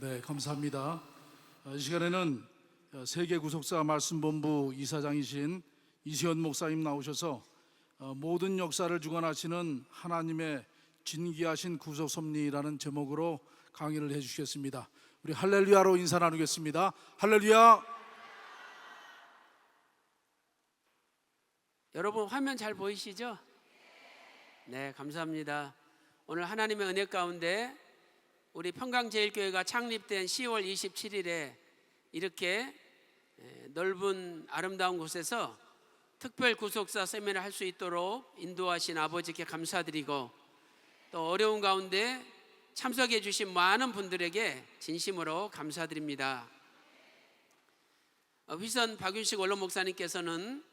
네, 감사합니다. 이 시간에는 세계 구속사 말씀본부 이사장이신 이시연 목사님 나오셔서 모든 역사를 주관하시는 하나님의 진귀하신 구속 섭리라는 제목으로 강의를 해주시겠습니다. 우리 할렐루야로 인사 나누겠습니다. 할렐루야. 여러분 화면 잘 보이시죠? 네, 감사합니다. 오늘 하나님의 은혜 가운데 우리 평강제일교회가 창립된 10월 27일에 이렇게 넓은 아름다운 곳에서 특별 구속사 세미나 할 수 있도록 인도하신 아버지께 감사드리고, 또 어려운 가운데 참석해 주신 많은 분들에게 진심으로 감사드립니다. 휘선 박윤식 원로 목사님께서는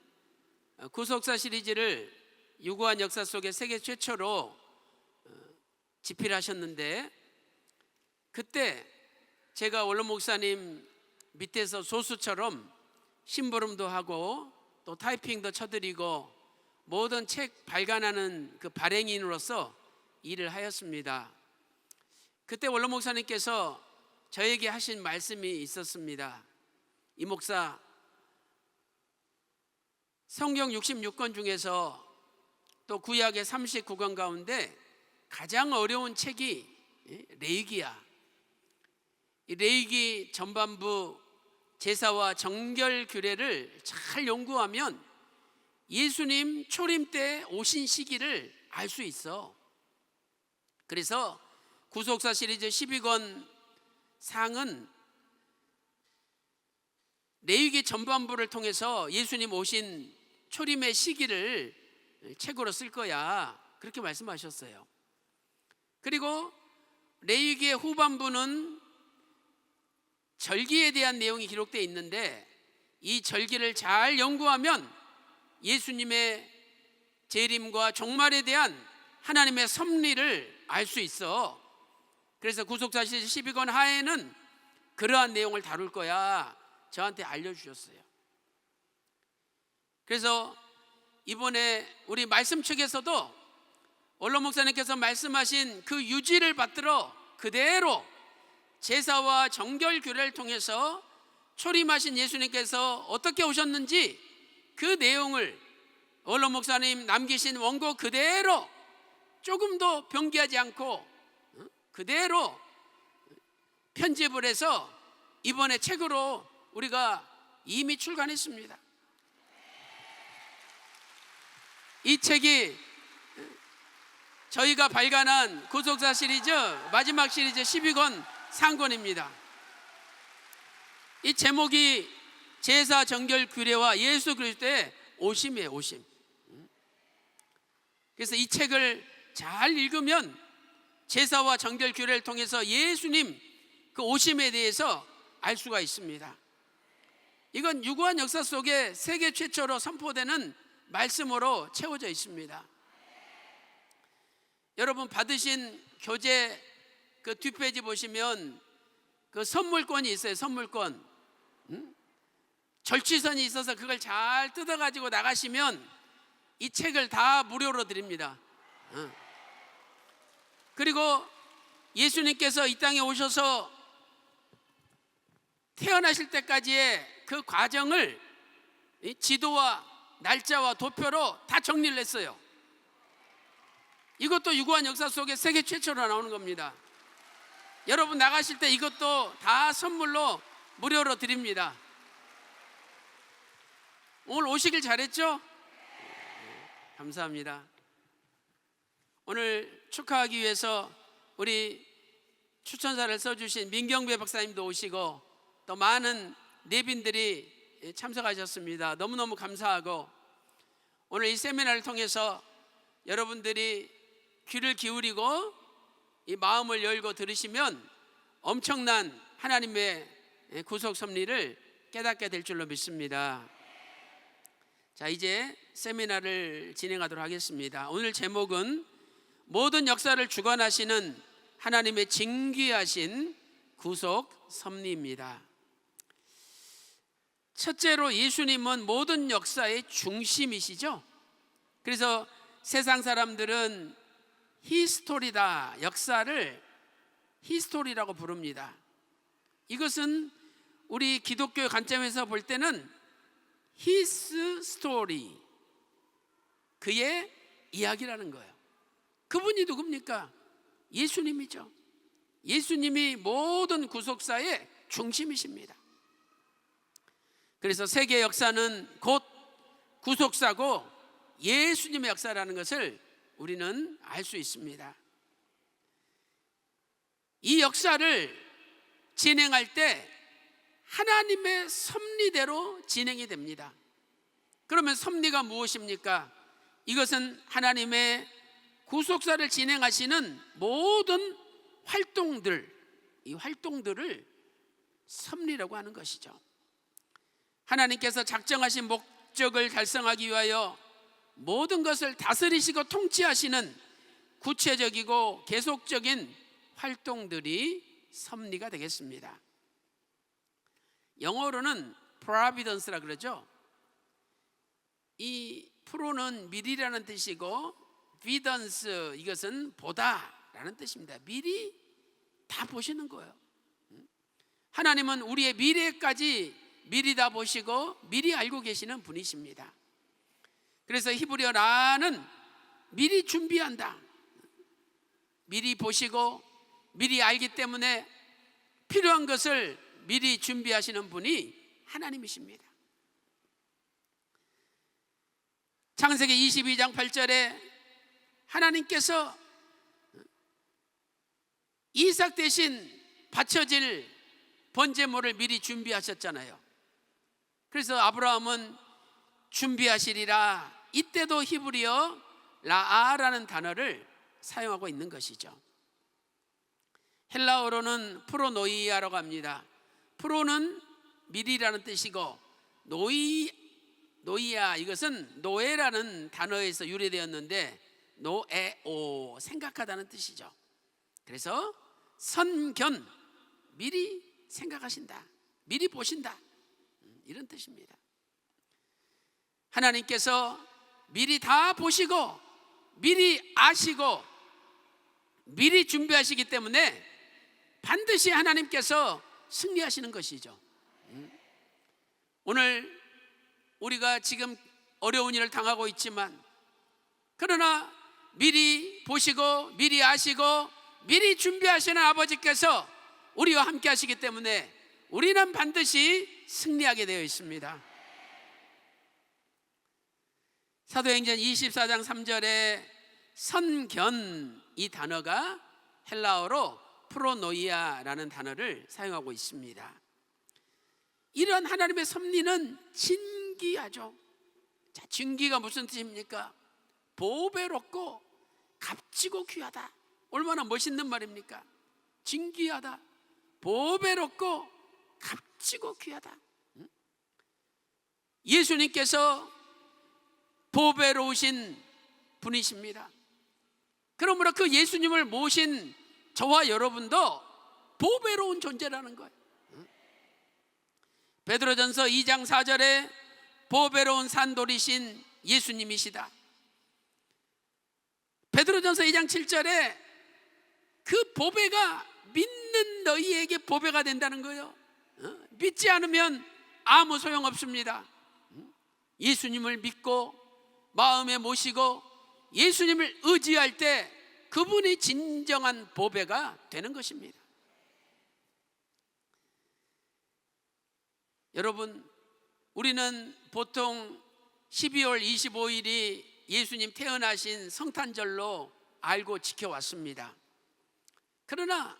구속사 시리즈를 유구한 역사 속에 세계 최초로 집필하셨는데, 그때 제가 원로 목사님 밑에서 소수처럼 심부름도 하고 또 타이핑도 쳐드리고 모든 책 발간하는 그 발행인으로서 일을 하였습니다. 그때 원로 목사님께서 저에게 하신 말씀이 있었습니다. 이 목사, 성경 66권 중에서 또 구약의 39권 가운데 가장 어려운 책이 레위기야. 이 레위기 전반부 제사와 정결 규례를 잘 연구하면 예수님 초림 때 오신 시기를 알 수 있어. 그래서 구속사 시리즈 12권 상은 레위기 전반부를 통해서 예수님 오신 초림의 시기를 책으로 쓸 거야, 그렇게 말씀하셨어요. 그리고 레위기의 후반부는 절기에 대한 내용이 기록되어 있는데, 이 절기를 잘 연구하면 예수님의 재림과 종말에 대한 하나님의 섭리를 알 수 있어. 그래서 구속사 시리즈 12권 하에는 그러한 내용을 다룰 거야, 저한테 알려주셨어요. 그래서 이번에 우리 말씀 측에서도 원로 목사님께서 말씀하신 그 유지를 받들어 그대로 제사와 정결 규례를 통해서 초림하신 예수님께서 어떻게 오셨는지 그 내용을 원로 목사님 남기신 원고 그대로 조금도 변기하지 않고 그대로 편집을 해서 이번에 책으로 우리가 이미 출간했습니다. 이 책이 저희가 발간한 구속사 시리즈 마지막 시리즈 12권 상권입니다. 이 제목이 제사 정결 규례와 예수 그리스도의 오심이에요, 오심. 그래서 이 책을 잘 읽으면 제사와 정결 규례를 통해서 예수님 그 오심에 대해서 알 수가 있습니다. 이건 유구한 역사 속에 세계 최초로 선포되는 말씀으로 채워져 있습니다. 여러분 받으신 교재 그 뒷페이지 보시면 그 선물권이 있어요. 선물권. 절취선이 있어서 그걸 잘 뜯어가지고 나가시면 이 책을 다 무료로 드립니다. 그리고 예수님께서 이 땅에 오셔서 태어나실 때까지의 그 과정을 지도와 날짜와 도표로 다 정리를 했어요. 이것도 유구한 역사 속에 세계 최초로 나오는 겁니다. 여러분 나가실 때 이것도 다 선물로 무료로 드립니다. 오늘 오시길 잘했죠? 감사합니다. 오늘 축하하기 위해서 우리 추천사를 써주신 민경배 박사님도 오시고 또 많은 내빈들이 참석하셨습니다. 너무너무 감사하고, 오늘 이 세미나를 통해서 여러분들이 귀를 기울이고 이 마음을 열고 들으시면 엄청난 하나님의 구속 섭리를 깨닫게 될 줄로 믿습니다. 자, 이제 세미나를 진행하도록 하겠습니다. 오늘 제목은 모든 역사를 주관하시는 하나님의 진귀하신 구속 섭리입니다. 첫째로 예수님은 모든 역사의 중심이시죠. 그래서 세상 사람들은 히스토리다, 역사를 히스토리라고 부릅니다. 이것은 우리 기독교의 관점에서 볼 때는 His story, 그의 이야기라는 거예요. 그분이 누굽니까? 예수님이죠. 예수님이 모든 구속사의 중심이십니다. 그래서 세계 역사는 곧 구속사고 예수님의 역사라는 것을 우리는 알 수 있습니다. 이 역사를 진행할 때 하나님의 섭리대로 진행이 됩니다. 그러면 섭리가 무엇입니까? 이것은 하나님의 구속사를 진행하시는 모든 활동들, 이 활동들을 섭리라고 하는 것이죠. 하나님께서 작정하신 목적을 달성하기 위하여 모든 것을 다스리시고 통치하시는 구체적이고 계속적인 활동들이 섭리가 되겠습니다. 영어로는 providence라 그러죠. 이 프로는 미리라는 뜻이고 vidence, 이것은 보다라는 뜻입니다. 미리 다 보시는 거예요. 하나님은 우리의 미래까지 미리 다 보시고 미리 알고 계시는 분이십니다. 그래서 히브리어 라는 미리 준비한다, 미리 보시고 미리 알기 때문에 필요한 것을 미리 준비하시는 분이 하나님이십니다. 창세기 22장 8절에 하나님께서 이삭 대신 바쳐질 번제물을 미리 준비하셨잖아요. 그래서 아브라함은 준비하시리라, 이때도 히브리어 라아라는 단어를 사용하고 있는 것이죠. 헬라어로는 프로노이아라고 합니다. 프로는 미리라는 뜻이고 노이아, 이것은 노에라는 단어에서 유래되었는데 노에오, 생각하다는 뜻이죠. 그래서 선견, 미리 생각하신다, 미리 보신다, 이런 뜻입니다. 하나님께서 미리 다 보시고 미리 아시고 미리 준비하시기 때문에 반드시 하나님께서 승리하시는 것이죠. 오늘 우리가 지금 어려운 일을 당하고 있지만, 그러나 미리 보시고 미리 아시고 미리 준비하시는 아버지께서 우리와 함께 하시기 때문에 우리는 반드시 승리하게 되어 있습니다. 사도행전 24장 3절에 선견, 이 단어가 헬라어로 프로노이아라는 단어를 사용하고 있습니다. 이런 하나님의 섭리는 진귀하죠. 자, 진귀가 무슨 뜻입니까? 보배롭고 값지고 귀하다. 얼마나 멋있는 말입니까? 진귀하다, 보배롭고 값지고 귀하다. 예수님께서 보배로우신 분이십니다. 그러므로 그 예수님을 모신 저와 여러분도 보배로운 존재라는 거예요. 베드로전서 2장 4절에 보배로운 산돌이신 예수님이시다. 베드로전서 2장 7절에 그 보배가 믿는 너희에게 보배가 된다는 거예요. 믿지 않으면 아무 소용없습니다. 예수님을 믿고 마음에 모시고 예수님을 의지할 때 그분이 진정한 보배가 되는 것입니다. 여러분, 우리는 보통 12월 25일이 예수님 태어나신 성탄절로 알고 지켜왔습니다. 그러나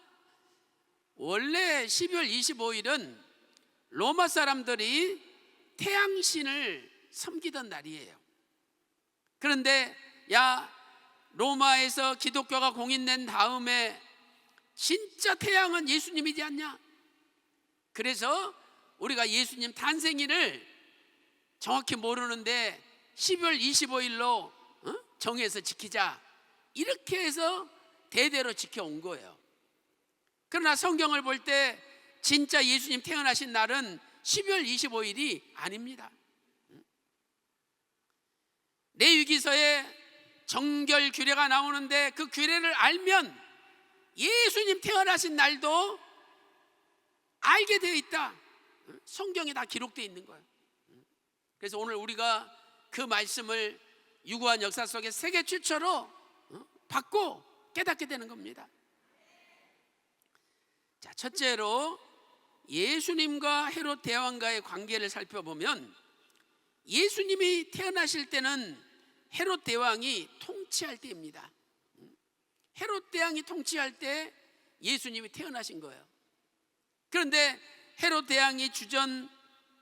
원래 12월 25일은 로마 사람들이 태양신을 섬기던 날이에요. 그런데 로마에서 기독교가 공인된 다음에 진짜 태양은 예수님이지 않냐? 그래서 우리가 예수님 탄생일을 정확히 모르는데 12월 25일로 정해서 지키자, 이렇게 해서 대대로 지켜온 거예요. 그러나 성경을 볼 때 진짜 예수님 태어나신 날은 12월 25일이 아닙니다. 레위기서에 정결 규례가 나오는데 그 규례를 알면 예수님 태어나신 날도 알게 되어 있다. 성경에 다 기록되어 있는 거예요. 그래서 오늘 우리가 그 말씀을 유구한 역사 속에 세계 최초로 받고 깨닫게 되는 겁니다. 자, 첫째로 예수님과 헤롯 대왕과의 관계를 살펴보면, 예수님이 태어나실 때는 헤롯 대왕이 통치할 때입니다. 헤롯 대왕이 통치할 때 예수님이 태어나신 거예요. 그런데 헤롯 대왕이 주전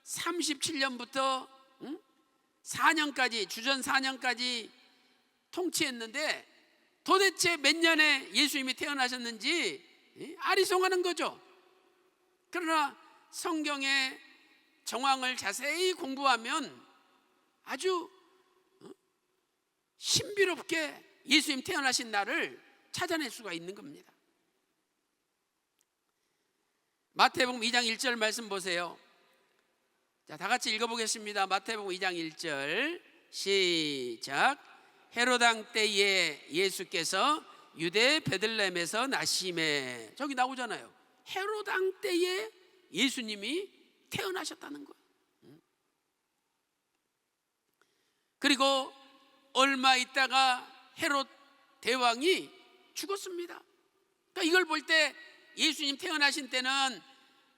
37년부터 4년까지, 주전 4년까지 통치했는데 도대체 몇 년에 예수님이 태어나셨는지 아리송하는 거죠. 그러나 성경의 정황을 자세히 공부하면 아주 신비롭게 예수님 태어나신 날을 찾아낼 수가 있는 겁니다. 마태복음 2장 1절 말씀 보세요. 자, 다 같이 읽어보겠습니다. 마태복음 2장 1절 시작. 헤롯 왕 때에 예수께서 유대 베들레헴에서 나심에, 저기 나오잖아요. 헤롯 왕 때에 예수님이 태어나셨다는 거예요. 그리고 얼마 있다가 헤롯 대왕이 죽었습니다. 그러니까 이걸 볼 때 예수님 태어나신 때는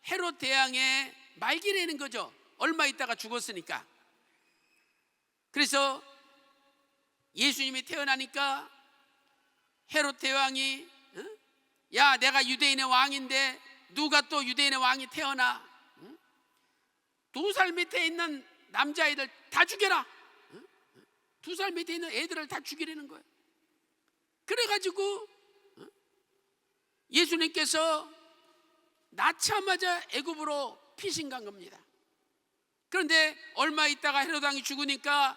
헤롯 대왕의 말기라는 거죠. 얼마 있다가 죽었으니까. 그래서 예수님이 태어나니까 헤롯 대왕이 야, 내가 유대인의 왕인데 누가 또 유대인의 왕이 태어나? 2살 밑에 있는 남자아이들 다 죽여라. 2살 밑에 있는 애들을 다 죽이려는 거예요. 그래가지고 예수님께서 낳자마자 애굽으로 피신 간 겁니다. 그런데 얼마 있다가 헤롯 왕이 죽으니까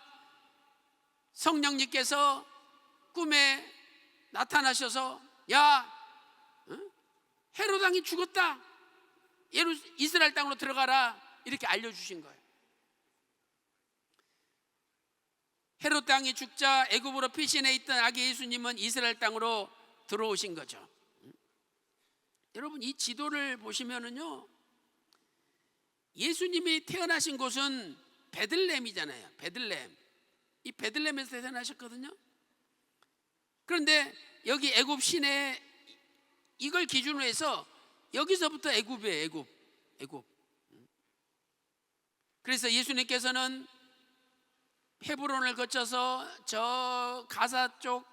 성령님께서 꿈에 나타나셔서 야, 헤롯 왕이 죽었다, 이스라엘 땅으로 들어가라, 이렇게 알려주신 거예요. 헤롯 왕이 죽자 애굽으로 피신해 있던 아기 예수님은 이스라엘 땅으로 들어오신 거죠. 여러분, 이 지도를 보시면은요, 예수님이 태어나신 곳은 베들레헴이잖아요. 베들레헴. 이 베들레헴에서 태어나셨거든요. 그런데 여기 애굽 시내, 이걸 기준으로 해서 여기서부터 애굽이에요. 애굽. 그래서 예수님께서는 헤브론을 거쳐서 저 가사 쪽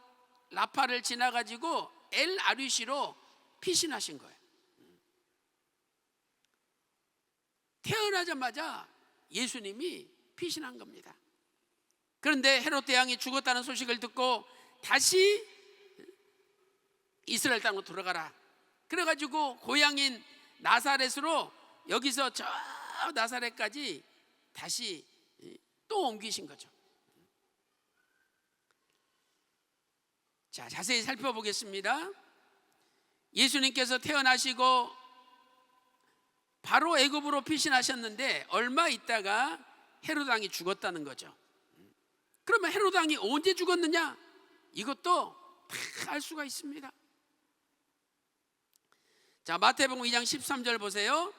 라파를 지나가지고 엘 아류시로 피신하신 거예요. 태어나자마자 예수님이 피신한 겁니다. 그런데 헤롯 대왕이 죽었다는 소식을 듣고 다시 이스라엘 땅으로 들어가라, 그래가지고 고향인 나사렛으로, 여기서 저 나사렛까지 다시 또 옮기신 거죠. 자, 자세히 살펴보겠습니다. 예수님께서 태어나시고 바로 애굽으로 피신하셨는데 얼마 있다가 헤롯 왕이 죽었다는 거죠. 그러면 헤롯 왕이 언제 죽었느냐? 이것도 다 알 수가 있습니다. 자, 마태복음 2장 13절 보세요.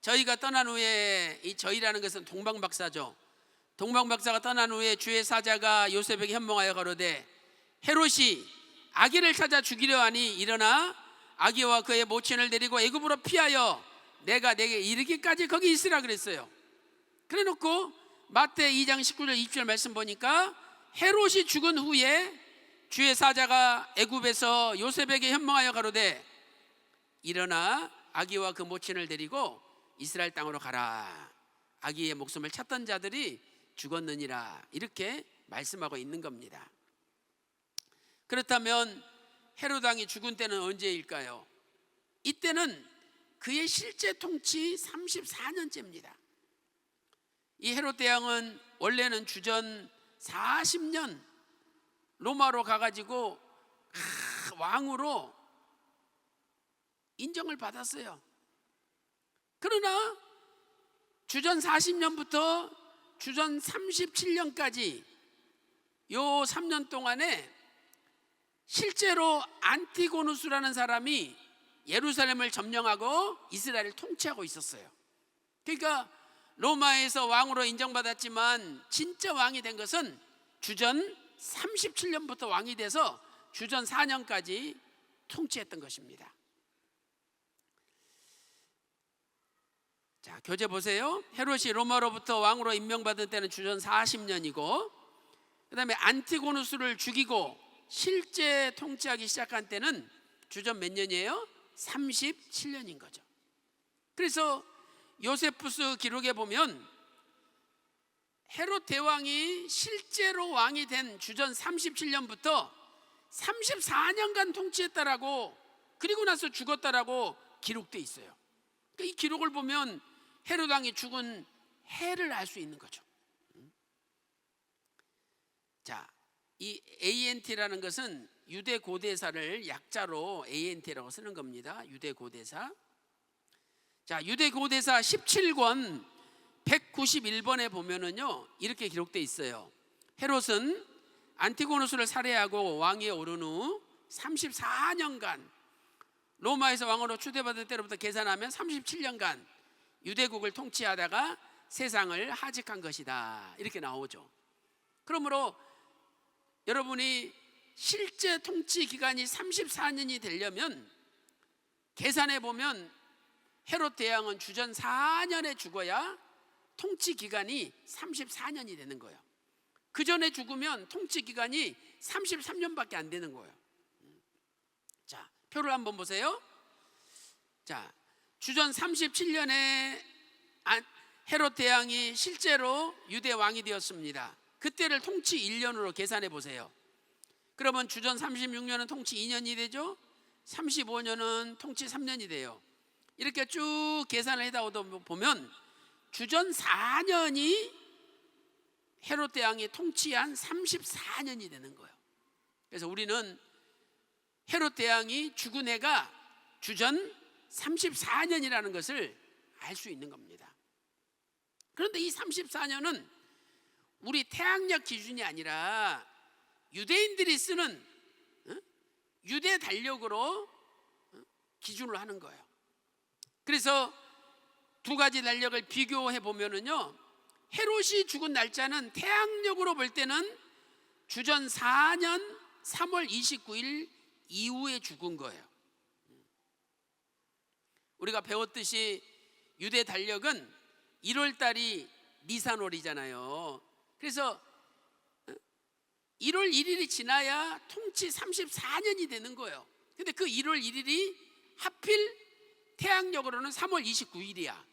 저희가 떠난 후에, 이 저희라는 것은 동방박사죠. 동방박사가 떠난 후에 주의 사자가 요셉에게 현몽하여 가로되 헤롯이 아기를 찾아 죽이려 하니 일어나 아기와 그의 모친을 데리고 애굽으로 피하여 내가 내게 이르기까지 거기 있으라 그랬어요. 그래 놓고 마태 2장 19절 20절 말씀 보니까 헤롯이 죽은 후에 주의 사자가 애굽에서 요셉에게 현몽하여 가로되 일어나 아기와 그 모친을 데리고 이스라엘 땅으로 가라. 아기의 목숨을 찾던 자들이 죽었느니라. 이렇게 말씀하고 있는 겁니다. 그렇다면 헤롯 왕이 죽은 때는 언제일까요? 이때는 그의 실제 통치 34년째입니다. 이 헤롯 대왕은 원래는 주전 40년 로마로 가가지고 왕으로 인정을 받았어요. 그러나 주전 40년부터 주전 37년까지 요 3년 동안에 실제로 안티고누스라는 사람이 예루살렘을 점령하고 이스라엘을 통치하고 있었어요. 그러니까 로마에서 왕으로 인정받았지만 진짜 왕이 된 것은 주전 37년부터 왕이 돼서 주전 4년까지 통치했던 것입니다. 자, 교재 보세요. 헤롯이 로마로부터 왕으로 임명받은 때는 주전 40년이고, 그 다음에 안티고누스를 죽이고 실제 통치하기 시작한 때는 주전 몇 년이에요? 37년인 거죠. 그래서 요세푸스 기록에 보면 헤롯 대왕이 실제로 왕이 된 주전 37년부터 34년간 통치했다라고, 그리고 나서 죽었다라고 기록돼 있어요. 그러니까 이 기록을 보면 헤롯 왕이 죽은 해를 알 수 있는 거죠. 자, 이 ANT라는 것은 유대 고대사를 약자로 ANT라고 쓰는 겁니다. 유대 고대사. 자, 유대 고대사 17권 191번에 보면은요, 이렇게 기록돼 있어요. 헤롯은 안티고누스를 살해하고 왕위에 오른 후 34년간, 로마에서 왕으로 추대받은 때로부터 계산하면 37년간 유대국을 통치하다가 세상을 하직한 것이다, 이렇게 나오죠. 그러므로 여러분이 실제 통치 기간이 34년이 되려면 계산해 보면 헤롯 대왕은 주전 4년에 죽어야 통치 기간이 34년이 되는 거예요. 그 전에 죽으면 통치 기간이 33년밖에 안 되는 거예요. 자, 표를 한번 보세요. 자, 주전 37년에 헤롯 대왕이 실제로 유대 왕이 되었습니다. 그때를 통치 1년으로 계산해 보세요. 그러면 주전 36년은 통치 2년이 되죠. 35년은 통치 3년이 돼요. 이렇게 쭉 계산을 해다 보면 주전 4년이 헤롯 대왕이 통치한 34년이 되는 거예요. 그래서 우리는 헤롯 대왕이 죽은 해가 주전 34년이라는 것을 알 수 있는 겁니다. 그런데 이 34년은 우리 태양력 기준이 아니라 유대인들이 쓰는 유대 달력으로 기준을 하는 거예요. 그래서 두 가지 달력을 비교해 보면은요, 헤롯이 죽은 날짜는 태양력으로 볼 때는 주전 4년 3월 29일 이후에 죽은 거예요. 우리가 배웠듯이 유대 달력은 1월 달이 니산월이잖아요. 그래서 1월 1일이 지나야 통치 34년이 되는 거예요. 근데 그 1월 1일이 하필 태양력으로는 3월 29일이야.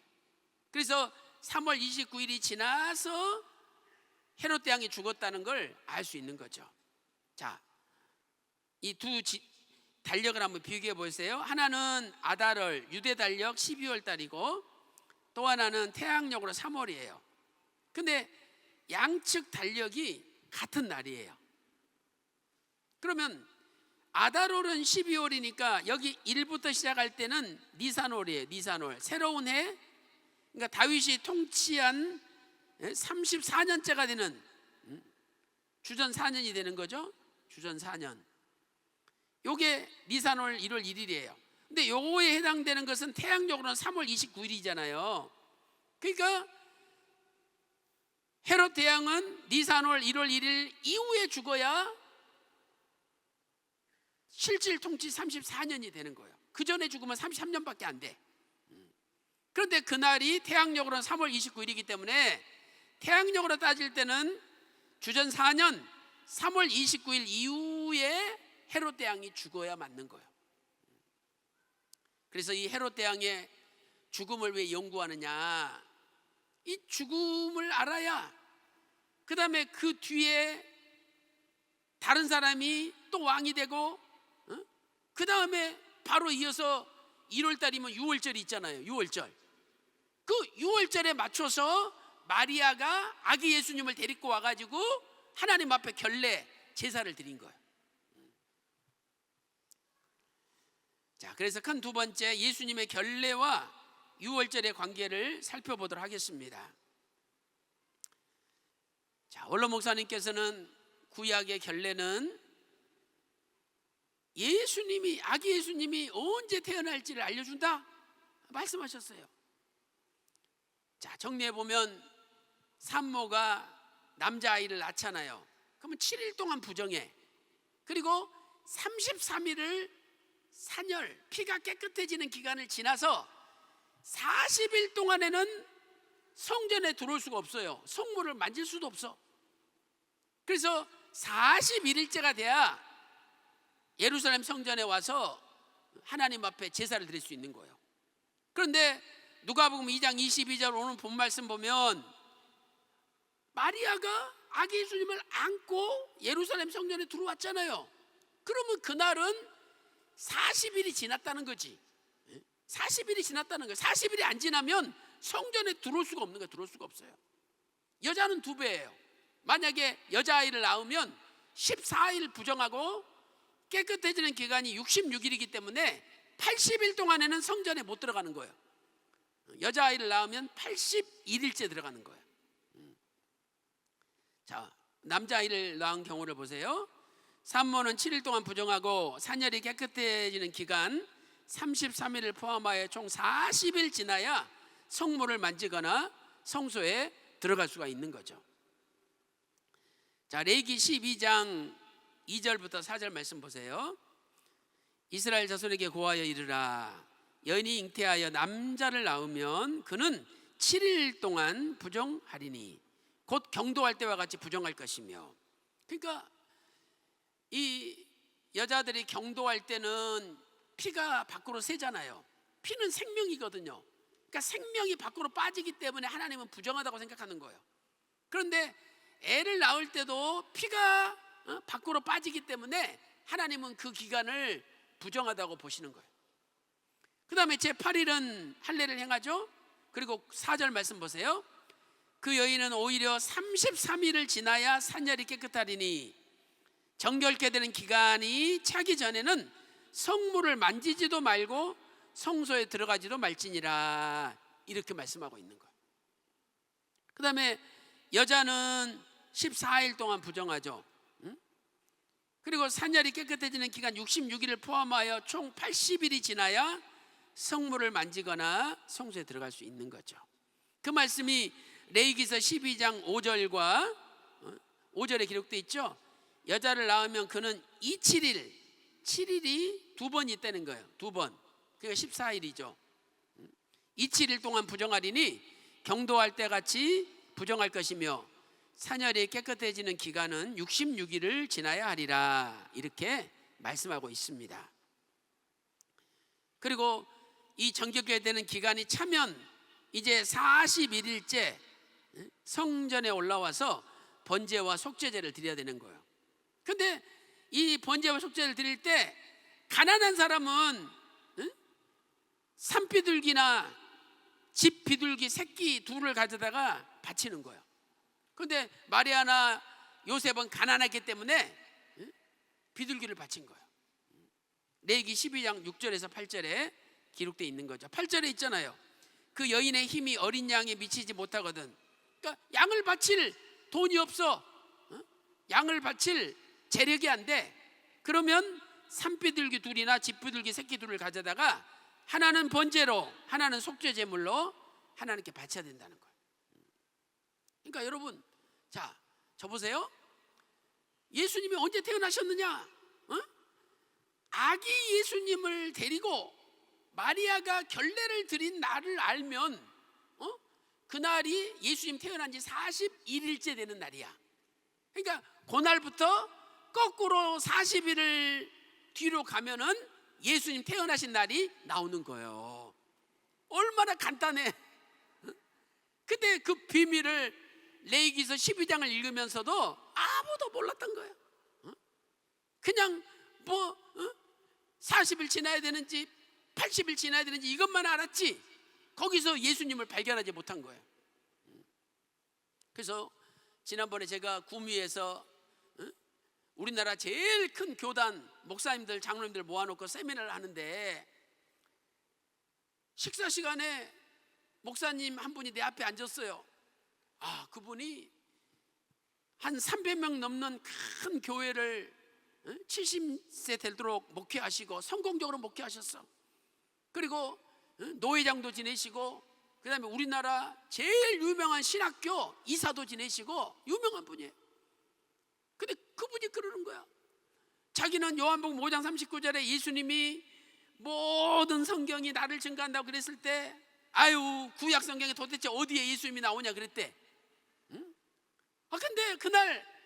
그래서 3월 29일이 지나서 헤롯 대왕이 죽었다는 걸 알 수 있는 거죠. 자, 이 두 달력을 한번 비교해 보세요. 하나는 아달월 유대 달력 12월 달이고, 또 하나는 태양력으로 3월이에요. 근데 양측 달력이 같은 날이에요. 그러면 아달월은 12월이니까 여기 1부터 시작할 때는 니산월이에요. 니산월, 새로운 해. 그러니까 다윗이 통치한 34년째가 되는 주전 4년이 되는 거죠. 주전 4년. 요게 니산월 1월 1일이에요. 근데 요거에 해당되는 것은 태양력으로는 3월 29일이잖아요. 그러니까 헤롯 대왕은 니산월 1월 1일 이후에 죽어야 실질 통치 34년이 되는 거예요. 그 전에 죽으면 33년밖에 안 돼. 그런데 그날이 태양력으로는 3월 29일이기 때문에 태양력으로 따질 때는 주전 4년 3월 29일 이후에 헤롯 대왕이 죽어야 맞는 거예요. 그래서 이 헤롯 대왕의 죽음을 왜 연구하느냐? 이 죽음을 알아야 그 다음에 그 뒤에 다른 사람이 또 왕이 되고, 그 다음에 바로 이어서 1월달이면 6월절이 있잖아요. 6월절. 그 6월절에 맞춰서 마리아가 아기 예수님을 데리고 와가지고 하나님 앞에 결례 제사를 드린 거예요. 자, 그래서 큰 두 번째, 예수님의 결례와 6월절의 관계를 살펴보도록 하겠습니다. 자, 원로 목사님께서는 구약의 결례는 예수님이, 아기 예수님이 언제 태어날지를 알려준다 말씀하셨어요. 자, 정리해 보면 산모가 남자아이를 낳잖아요. 그러면 7일 동안 부정해. 그리고 33일을 산열, 피가 깨끗해지는 기간을 지나서 40일 동안에는 성전에 들어올 수가 없어요. 성물을 만질 수도 없어. 그래서 41일째가 돼야 예루살렘 성전에 와서 하나님 앞에 제사를 드릴 수 있는 거예요. 그런데 누가복음 2장 22절 오늘 본 말씀 보면 마리아가 아기 예수님을 안고 예루살렘 성전에 들어왔잖아요. 그러면 그날은 40일이 지났다는 거지. 40일이 지났다는 거예요. 40일이 안 지나면 성전에 들어올 수가 없는 거예요. 들어올 수가 없어요. 여자는 2배예요. 만약에 여자아이를 낳으면 14일 부정하고 깨끗해지는 기간이 66일이기 때문에 80일 동안에는 성전에 못 들어가는 거예요. 여자아이를 낳으면 81일째 들어가는 거예요. 자, 남자아이를 낳은 경우를 보세요. 산모는 7일 동안 부정하고 산열이 깨끗해지는 기간 33일을 포함하여 총 40일 지나야 성물을 만지거나 성소에 들어갈 수가 있는 거죠. 자, 레위기 12장 2절부터 4절 말씀 보세요. 이스라엘 자손에게 고하여 이르라. 여인이 잉태하여 남자를 낳으면 그는 7일 동안 부정하리니 곧 경도할 때와 같이 부정할 것이며. 그러니까 이 여자들이 경도할 때는 피가 밖으로 새잖아요. 피는 생명이거든요. 그러니까 생명이 밖으로 빠지기 때문에 하나님은 부정하다고 생각하는 거예요. 그런데 애를 낳을 때도 피가 밖으로 빠지기 때문에 하나님은 그 기간을 부정하다고 보시는 거예요. 그 다음에 제8일은 할례를 행하죠. 그리고 4절 말씀 보세요. 그 여인은 오히려 33일을 지나야 산열이 깨끗하리니 정결케 되는 기간이 차기 전에는 성물을 만지지도 말고 성소에 들어가지도 말지니라, 이렇게 말씀하고 있는 거예요. 그 다음에 여자는 14일 동안 부정하죠. 그리고 산열이 깨끗해지는 기간 66일을 포함하여 총 80일이 지나야 성물을 만지거나 성소에 들어갈 수 있는 거죠. 그 말씀이 레위기서 12장 5절과 5절에 기록되어 있죠. 여자를 낳으면 그는 27일, 7일이 2번 있다는 거예요. 2번. 그러니까 14일이죠. 27일 동안 부정하리니 경도할 때 같이 부정할 것이며 산열이 깨끗해지는 기간은 66일을 지나야 하리라, 이렇게 말씀하고 있습니다. 그리고 이 정결케 되는 기간이 차면 이제 41일째 성전에 올라와서 번제와 속죄제를 드려야 되는 거예요. 근데 이 번제와 속죄를 드릴 때 가난한 사람은 산비둘기나 집 비둘기 새끼 둘을 가져다가 바치는 거예요. 그런데 마리아나 요셉은 가난했기 때문에 비둘기를 바친 거예요. 레위기 12장 6절에서 8절에 기록되어 있는 거죠. 8절에 있잖아요. 그 여인의 힘이 어린 양에 미치지 못하거든. 그러니까 양을 바칠 돈이 없어. 양을 바칠 재력이 안 돼. 그러면 산비둘기 둘이나 집비둘기 새끼 둘을 가져다가 하나는 번제로, 하나는 속죄 제물로 하나님께 바쳐야 된다는 거예요. 그러니까 여러분, 자, 저 보세요. 예수님이 언제 태어나셨느냐? 아기 예수님을 데리고 마리아가 결례를 드린 날을 알면 그날이 예수님 태어난 지 41일째 되는 날이야. 그러니까 그날부터 거꾸로 40일을 뒤로 가면은 예수님 태어나신 날이 나오는 거예요. 얼마나 간단해. 근데 그 비밀을 레위기서 12장을 읽으면서도 아무도 몰랐던 거예요. 그냥 40일 지나야 되는지 80일 지나야 되는지 이것만 알았지 거기서 예수님을 발견하지 못한 거예요. 그래서 지난번에 제가 구미에서 우리나라 제일 큰 교단 목사님들, 장로님들 모아놓고 세미나를 하는데 식사 시간에 목사님 한 분이 내 앞에 앉았어요. 그분이 한 300명 넘는 큰 교회를 70세 되도록 목회하시고 성공적으로 목회하셨어. 그리고 노회장도 지내시고, 그 다음에 우리나라 제일 유명한 신학교 이사도 지내시고 유명한 분이에요. 근데 그분이 그러는 거야. 자기는 요한복음 5장 39절에 예수님이 모든 성경이 나를 증거한다고 그랬을 때, 아유, 구약 성경에 도대체 어디에 예수님이 나오냐 그랬대. 근데 그날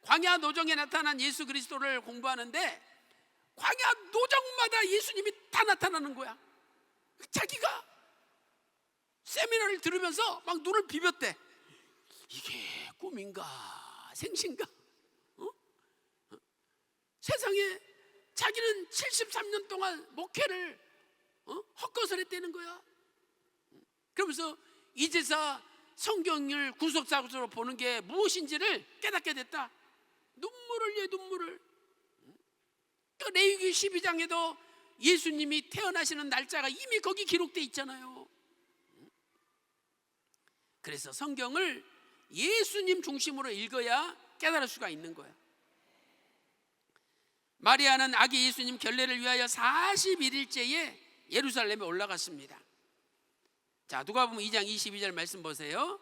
광야 노정에 나타난 예수 그리스도를 공부하는데 광야 노정마다 예수님이 다 나타나는 거야. 자기가 세미나를 들으면서 막 눈을 비볐대. 이게 꿈인가 생신가? 세상에 자기는 73년 동안 목회를 헛것을 했다는 거야. 그러면서 이제서 성경을 구속사구로 보는 게 무엇인지를 깨닫게 됐다. 눈물을 흘려, 눈물을. 또 레위기 12장에도 예수님이 태어나시는 날짜가 이미 거기 기록되어 있잖아요. 그래서 성경을 예수님 중심으로 읽어야 깨달을 수가 있는 거야. 마리아는 아기 예수님 결례를 위하여 41일째에 예루살렘에 올라갔습니다. 자, 누가복음 2장 22절 말씀 보세요.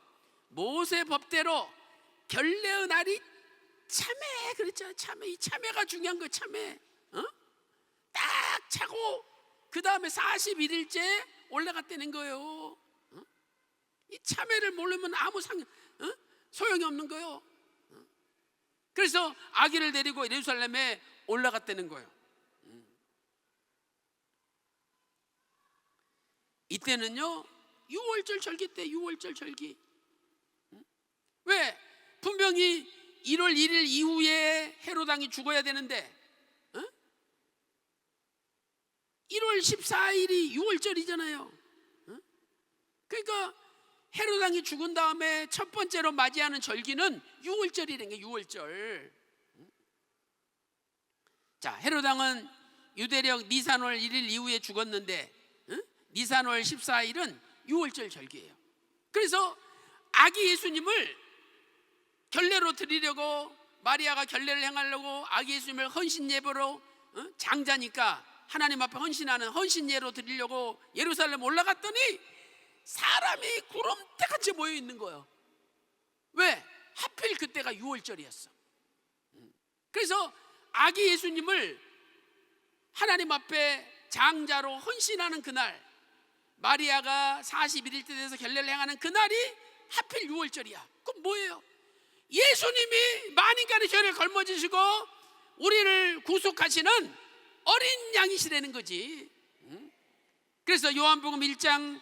모세 법대로 결례의 날이 참회, 그랬죠. 참회. 이 참회가 중요한 거예요. 참회. 딱 차고 그 다음에 41일째 올라갔다는 거예요. 이 참회를 모르면 아무 소용이 없는 거예요. 그래서 아기를 데리고 예루살렘에 올라갔다는 거예요. 이때는요 6월절 절기 때, 6월절 절기. 왜? 분명히 1월 1일 이후에 헤로당이 죽어야 되는데 1월 14일이 6월절이잖아요. 그러니까 헤로당이 죽은 다음에 첫 번째로 맞이하는 절기는 6월절이라는 게 6월절. 자, 헤로당은 유대력 니산월 1일 이후에 죽었는데 니산월 14일은 6월절 절기예요. 그래서 아기 예수님을 결례로 드리려고, 마리아가 결례를 행하려고 아기 예수님을 헌신 예배로, 장자니까 하나님 앞에 헌신하는 헌신 예로 드리려고 예루살렘 올라갔더니 사람이 구름대같이 모여 있는 거예요. 왜? 하필 그때가 6월절이었어. 그래서 아기 예수님을 하나님 앞에 장자로 헌신하는 그날, 마리아가 41일 때 돼서 결례를 행하는 그날이 하필 6월절이야. 그럼 뭐예요? 예수님이 만인간의 죄를 걸머지시고 우리를 구속하시는 어린 양이시라는 거지. 그래서 요한복음 1장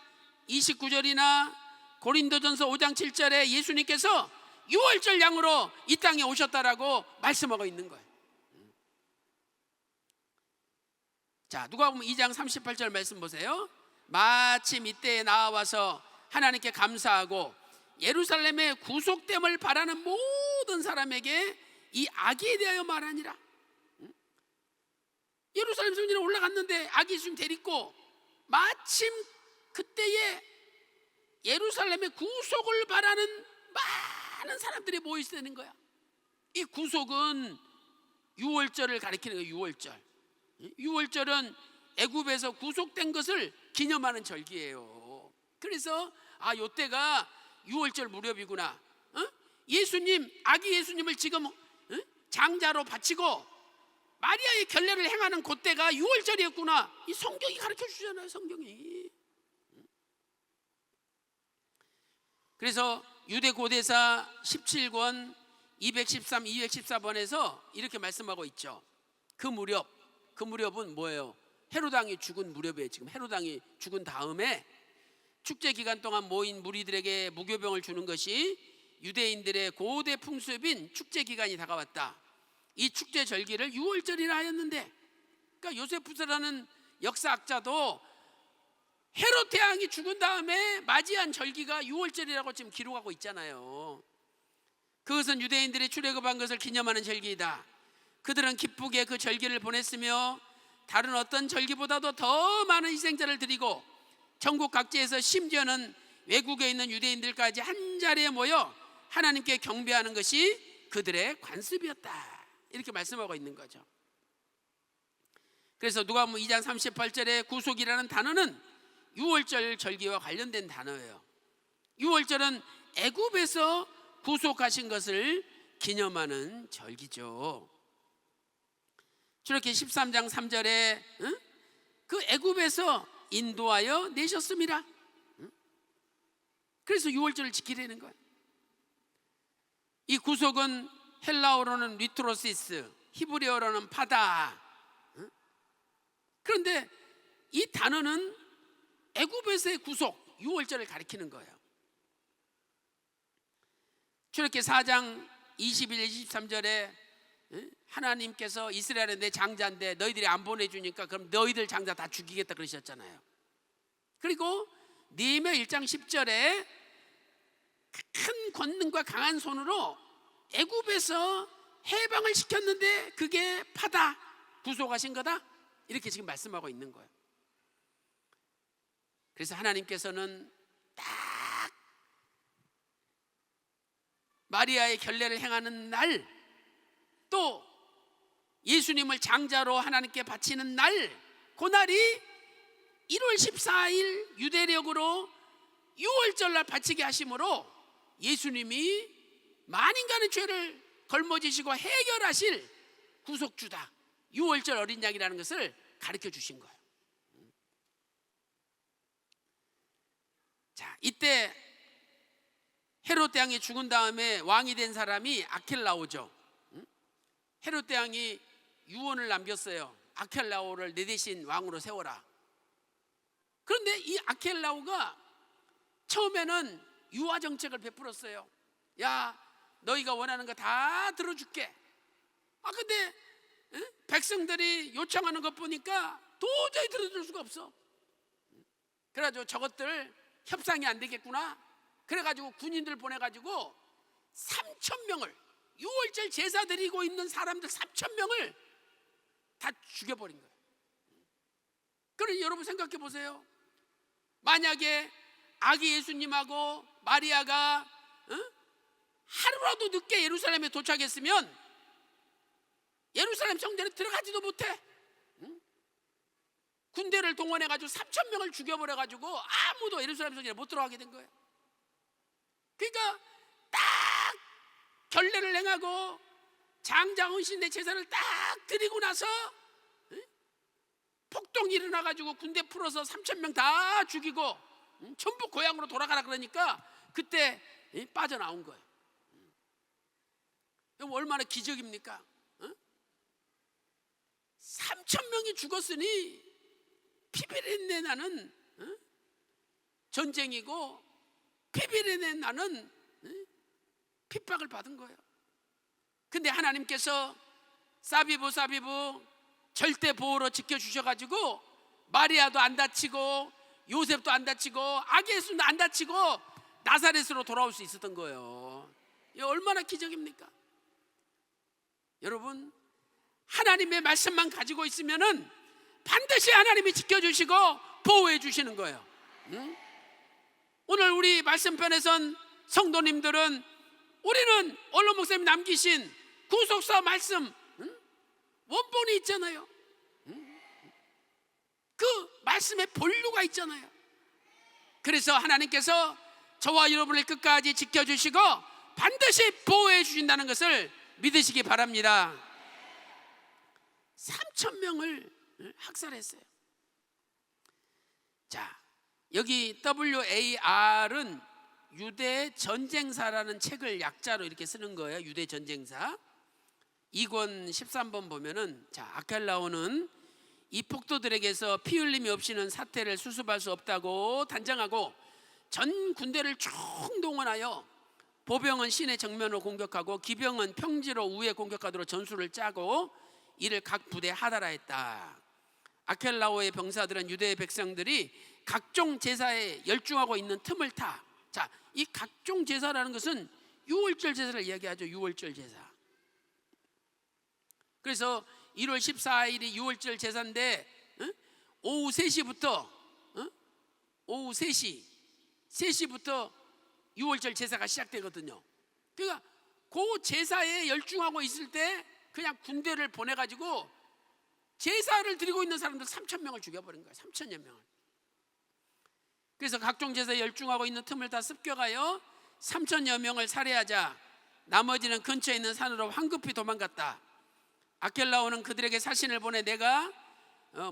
29절이나 고린도전서 5장 7절에 예수님께서 6월절 양으로 이 땅에 오셨다라고 말씀하고 있는 거예요. 자, 누가복음 2장 38절 말씀 보세요. 마침 이때에 나와서 하나님께 감사하고 예루살렘의 구속됨을 바라는 모든 사람에게 이 아기에 대하여 말하니라. 예루살렘 성전에 올라갔는데 아기 예수님 데리고 마침 그때에 예루살렘의 구속을 바라는 많은 사람들이 모여 있는 거야. 이 구속은 6월절을 가리키는 거예요. 6월절. 6월절은 애굽에서 구속된 것을 기념하는 절기예요. 그래서 요때가 6월절 무렵이구나. 예수님, 아기 예수님을 지금 장자로 바치고 마리아의 결례를 행하는 그때가 6월절이었구나. 이 성경이 가르쳐 주잖아요. 성경이. 그래서 유대 고대사 17권 213, 214번에서 이렇게 말씀하고 있죠. 그 무렵은 뭐예요? 헤로당이 죽은 무렵이에요. 지금 헤로당이 죽은 다음에 축제 기간 동안 모인 무리들에게 무교병을 주는 것이 유대인들의 고대 풍습인 축제 기간이 다가왔다. 이 축제 절기를 6월절이라 하였는데, 그러니까 요세푸스라는 역사학자도 헤롯 대왕이 죽은 다음에 맞이한 절기가 6월절이라고 지금 기록하고 있잖아요. 그것은 유대인들이 출애굽한 것을 기념하는 절기이다. 그들은 기쁘게 그 절기를 보냈으며 다른 어떤 절기보다도 더 많은 희생자를 드리고 전국 각지에서 심지어는 외국에 있는 유대인들까지 한 자리에 모여 하나님께 경배하는 것이 그들의 관습이었다. 이렇게 말씀하고 있는 거죠. 그래서 누가복음 2장 38절에 구속이라는 단어는 유월절 절기와 관련된 단어예요. 유월절은 애굽에서 구속하신 것을 기념하는 절기죠. 출애굽기 13장 3절에 그 애굽에서 인도하여 내셨습니다. 그래서 유월절을 지키려는 거예요. 이 구속은 헬라어로는 리트로시스, 히브리어로는 파다. 그런데 이 단어는 애굽에서의 구속, 유월절을 가리키는 거예요. 출애굽기 4장 21, 23절에 하나님께서 이스라엘은 내 장자인데 너희들이 안 보내주니까 그럼 너희들 장자 다 죽이겠다 그러셨잖아요. 그리고 느헤미야 1장 10절에 큰 권능과 강한 손으로 애굽에서 해방을 시켰는데 그게 파다, 구속하신 거다, 이렇게 지금 말씀하고 있는 거예요. 그래서 하나님께서는 딱 마리아의 결례를 행하는 날, 또 예수님을 장자로 하나님께 바치는 날, 그날이 1월 14일 유대력으로 유월절날 바치게 하심으로 예수님이 만인간의 죄를 걸머지시고 해결하실 구속주다, 유월절 어린 양이라는 것을 가르쳐 주신 거예요. 자, 이때 헤롯 왕이 죽은 다음에 왕이 된 사람이 아켈라오죠. 헤롯 왕이 유언을 남겼어요. 아켈라오를 내 대신 왕으로 세워라. 그런데 이 아켈라오가 처음에는 유화 정책을 베풀었어요. 야, 너희가 원하는 거 다 들어줄게. 근데 백성들이 요청하는 것 보니까 도저히 들어줄 수가 없어. 그래가지고 저것들 협상이 안 되겠구나. 그래가지고 군인들 보내가지고 3,000명을, 유월절 제사 드리고 있는 사람들 3,000명을 다 죽여버린 거예요. 그러니 여러분 생각해 보세요. 만약에 아기 예수님하고 마리아가 하루라도 늦게 예루살렘에 도착했으면 예루살렘 성전에 들어가지도 못해. 군대를 동원해가지고 3,000명을 죽여버려가지고 아무도 예루살렘 성전에 못 들어가게 된 거예요. 그러니까 딱 결례를 행하고 장자헌신의 제사를 딱 드리고 나서 폭동이 일어나가지고 군대 풀어서 3,000명 다 죽이고 전부 고향으로 돌아가라 그러니까 그때 빠져나온 거예요. 얼마나 기적입니까? 3,000명이 죽었으니 피비린내 나는 전쟁이고 피비린내 나는 핍박을 받은 거예요. 근데 하나님께서 사비부 절대 보호로 지켜주셔가지고 마리아도 안 다치고 요셉도 안 다치고 아기 예수도 안 다치고 나사렛으로 돌아올 수 있었던 거예요. 이 얼마나 기적입니까? 여러분, 하나님의 말씀만 가지고 있으면은 반드시 하나님이 지켜주시고 보호해 주시는 거예요. 오늘 우리 말씀편에선 성도님들은 우리는 원로 목사님 남기신 구속사 말씀 원본이 있잖아요. 그 말씀에 본류가 있잖아요. 그래서 하나님께서 저와 여러분을 끝까지 지켜주시고 반드시 보호해 주신다는 것을 믿으시기 바랍니다. 3,000명을 학살했어요. 자, 여기 WAR은 유대 전쟁사라는 책을 약자로 이렇게 쓰는 거예요. 유대 전쟁사 2권 13번 보면은, 자, 아켈라오는 이 폭도들에게서 피 흘림이 없이는 사태를 수습할 수 없다고 단정하고 전 군대를 총동원하여 보병은 시내 정면으로 공격하고 기병은 평지로 우회 공격하도록 전술을 짜고 이를 각 부대에 하달하 했다. 아켈라오의 병사들은 유대의 백성들이 각종 제사에 열중하고 있는 틈을 타. 자, 이 각종 제사라는 것은 유월절 제사를 이야기하죠. 유월절 제사. 그래서 1월 14일이 유월절 제사인데 오후 3시부터 오후 3시부터 유월절 제사가 시작되거든요. 그러니까 그 제사에 열중하고 있을 때 그냥 군대를 보내가지고 제사를 드리고 있는 사람들 3,000명을 죽여버린 거예요. 3,000여 명을. 그래서 각종 제사에 열중하고 있는 틈을 다 습격하여 3,000여 명을 살해하자 나머지는 근처에 있는 산으로 황급히 도망갔다. 아켈라오는 그들에게 사신을 보내 내가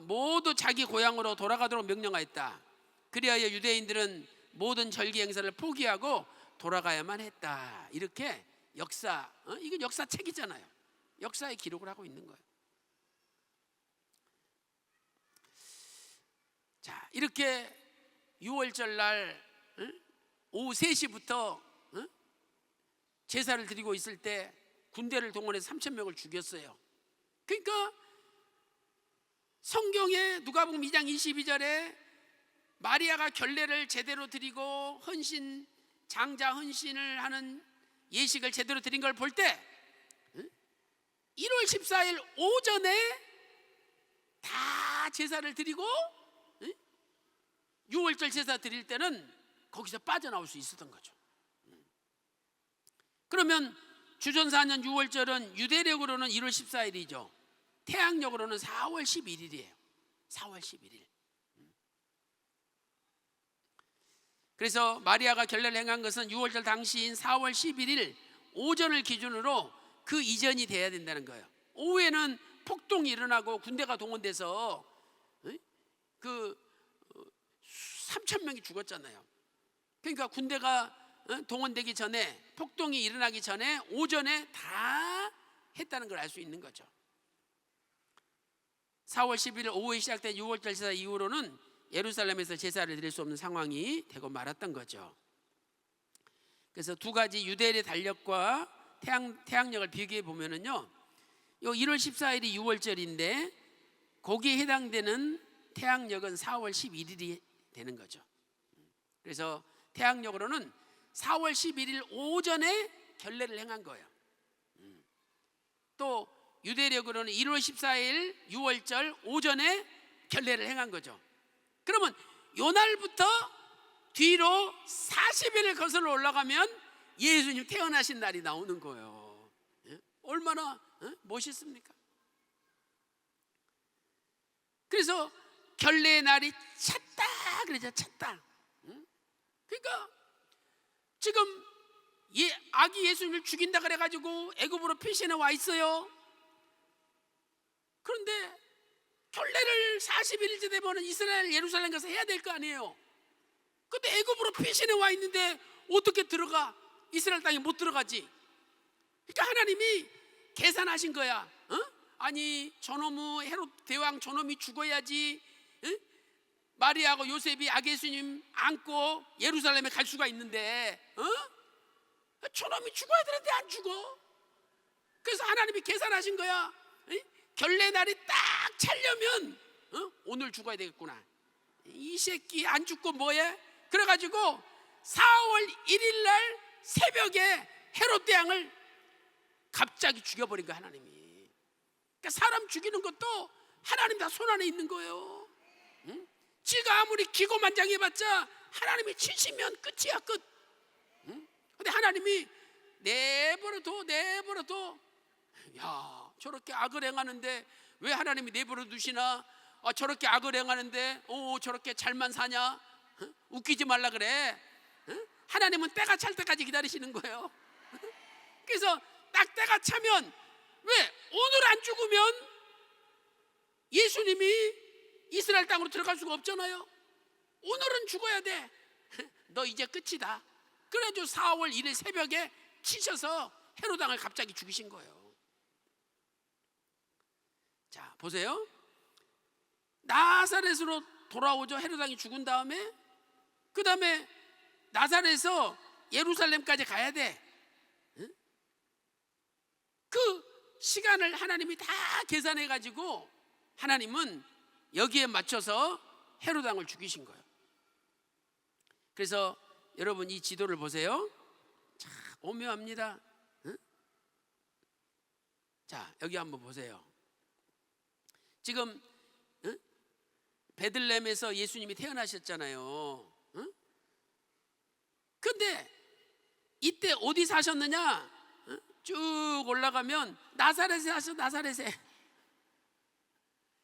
모두 자기 고향으로 돌아가도록 명령하였다. 그리하여 유대인들은 모든 절기 행사를 포기하고 돌아가야만 했다. 이렇게 역사, 이건 역사책이잖아요. 역사의 기록을 하고 있는 거예요. 자, 이렇게 6월절 날 오후 3시부터 제사를 드리고 있을 때 군대를 동원해서 3,000명을 죽였어요. 그러니까 성경에 누가복음 2장 22절에 마리아가 결례를 제대로 드리고 헌신, 장자 헌신을 하는 예식을 제대로 드린 걸 볼 때 1월 14일 오전에 다 제사를 드리고 6월절 제사 드릴 때는 거기서 빠져나올 수 있었던 거죠. 그러면 주전 4년 6월절은 유대력으로는 1월 14일이죠. 태양력으로는 4월 11일이에요. 4월 11일. 그래서 마리아가 결례를 행한 것은 6월절 당시인 4월 11일 오전을 기준으로 그 이전이 돼야 된다는 거예요. 오후에는 폭동이 일어나고 군대가 동원돼서 그 3,000명이 죽었잖아요. 그러니까 군대가 동원되기 전에, 폭동이 일어나기 전에 오전에 다 했다는 걸 알 수 있는 거죠. 4월 11일 오후에 시작된 6월절 제사 이후로는 예루살렘에서 제사를 드릴 수 없는 상황이 되고 말았던 거죠. 그래서 두 가지 유대인의 달력과 태양력을 비교해 보면은요, 요 1월 14일이 6월절인데 거기에 해당되는 태양력은 4월 11일이 되는 거죠. 그래서 태양력으로는 4월 11일 오전에 결례를 행한 거예요. 또 유대력으로는 1월 14일 6월절 오전에 결례를 행한 거죠. 그러면 요 날부터 뒤로 40일을 거슬러 올라가면 예수님 태어나신 날이 나오는 거예요. 얼마나 멋있습니까? 그래서 결례의 날이 찼다 그러죠. 찼다. 그러니까 지금 아기 예수님을 죽인다 그래가지고 애굽으로 피신해 와 있어요. 그런데 결례를 41일째 되면 이스라엘 예루살렘 가서 해야 될 거 아니에요. 근데 애굽으로 피신해 와 있는데 어떻게 들어가? 이스라엘 땅에 못 들어가지. 그러니까 하나님이 계산하신 거야. 아니 저놈의 헤롯 대왕 저놈이 죽어야지 마리아하고 요셉이 아기 예수님 안고 예루살렘에 갈 수가 있는데 저놈이 죽어야 되는데 안 죽어. 그래서 하나님이 계산하신 거야. 결례 날이 딱 차려면 오늘 죽어야 되겠구나. 이 새끼 안 죽고 뭐해? 그래가지고 4월 1일 날 새벽에 헤롯 대왕을 갑자기 죽여버린 거야 하나님이. 그러니까 사람 죽이는 것도 하나님 다 손 안에 있는 거예요. 지가 아무리 기고만장해봤자 하나님이 치시면 끝이야 끝. 근데 하나님이 내버려둬. 야, 저렇게 악을 행하는데 왜 하나님이 내버려 두시나? 저렇게 악을 행하는데 저렇게 잘만 사냐? 웃기지 말라 그래. 하나님은 때가 찰 때까지 기다리시는 거예요. 그래서 딱 때가 차면, 왜 오늘 안 죽으면 예수님이 이스라엘 땅으로 들어갈 수가 없잖아요. 오늘은 죽어야 돼. 너 이제 끝이다. 그래가지고 4월 1일 새벽에 치셔서 헤롯 왕을 갑자기 죽이신 거예요. 자, 보세요. 나사렛으로 돌아오죠. 헤롯 왕이 죽은 다음에. 그 다음에 나사렛에서 예루살렘까지 가야 돼. 그 시간을 하나님이 다 계산해 가지고 하나님은 여기에 맞춰서 헤롯 왕을 죽이신 거예요. 그래서 여러분 이 지도를 보세요. 참 오묘합니다. 자, 여기 한번 보세요. 지금 베들레헴에서 예수님이 태어나셨잖아요. 근데 이때 어디 사셨느냐? 쭉 올라가면 나사렛에 사셨어. 나사렛에.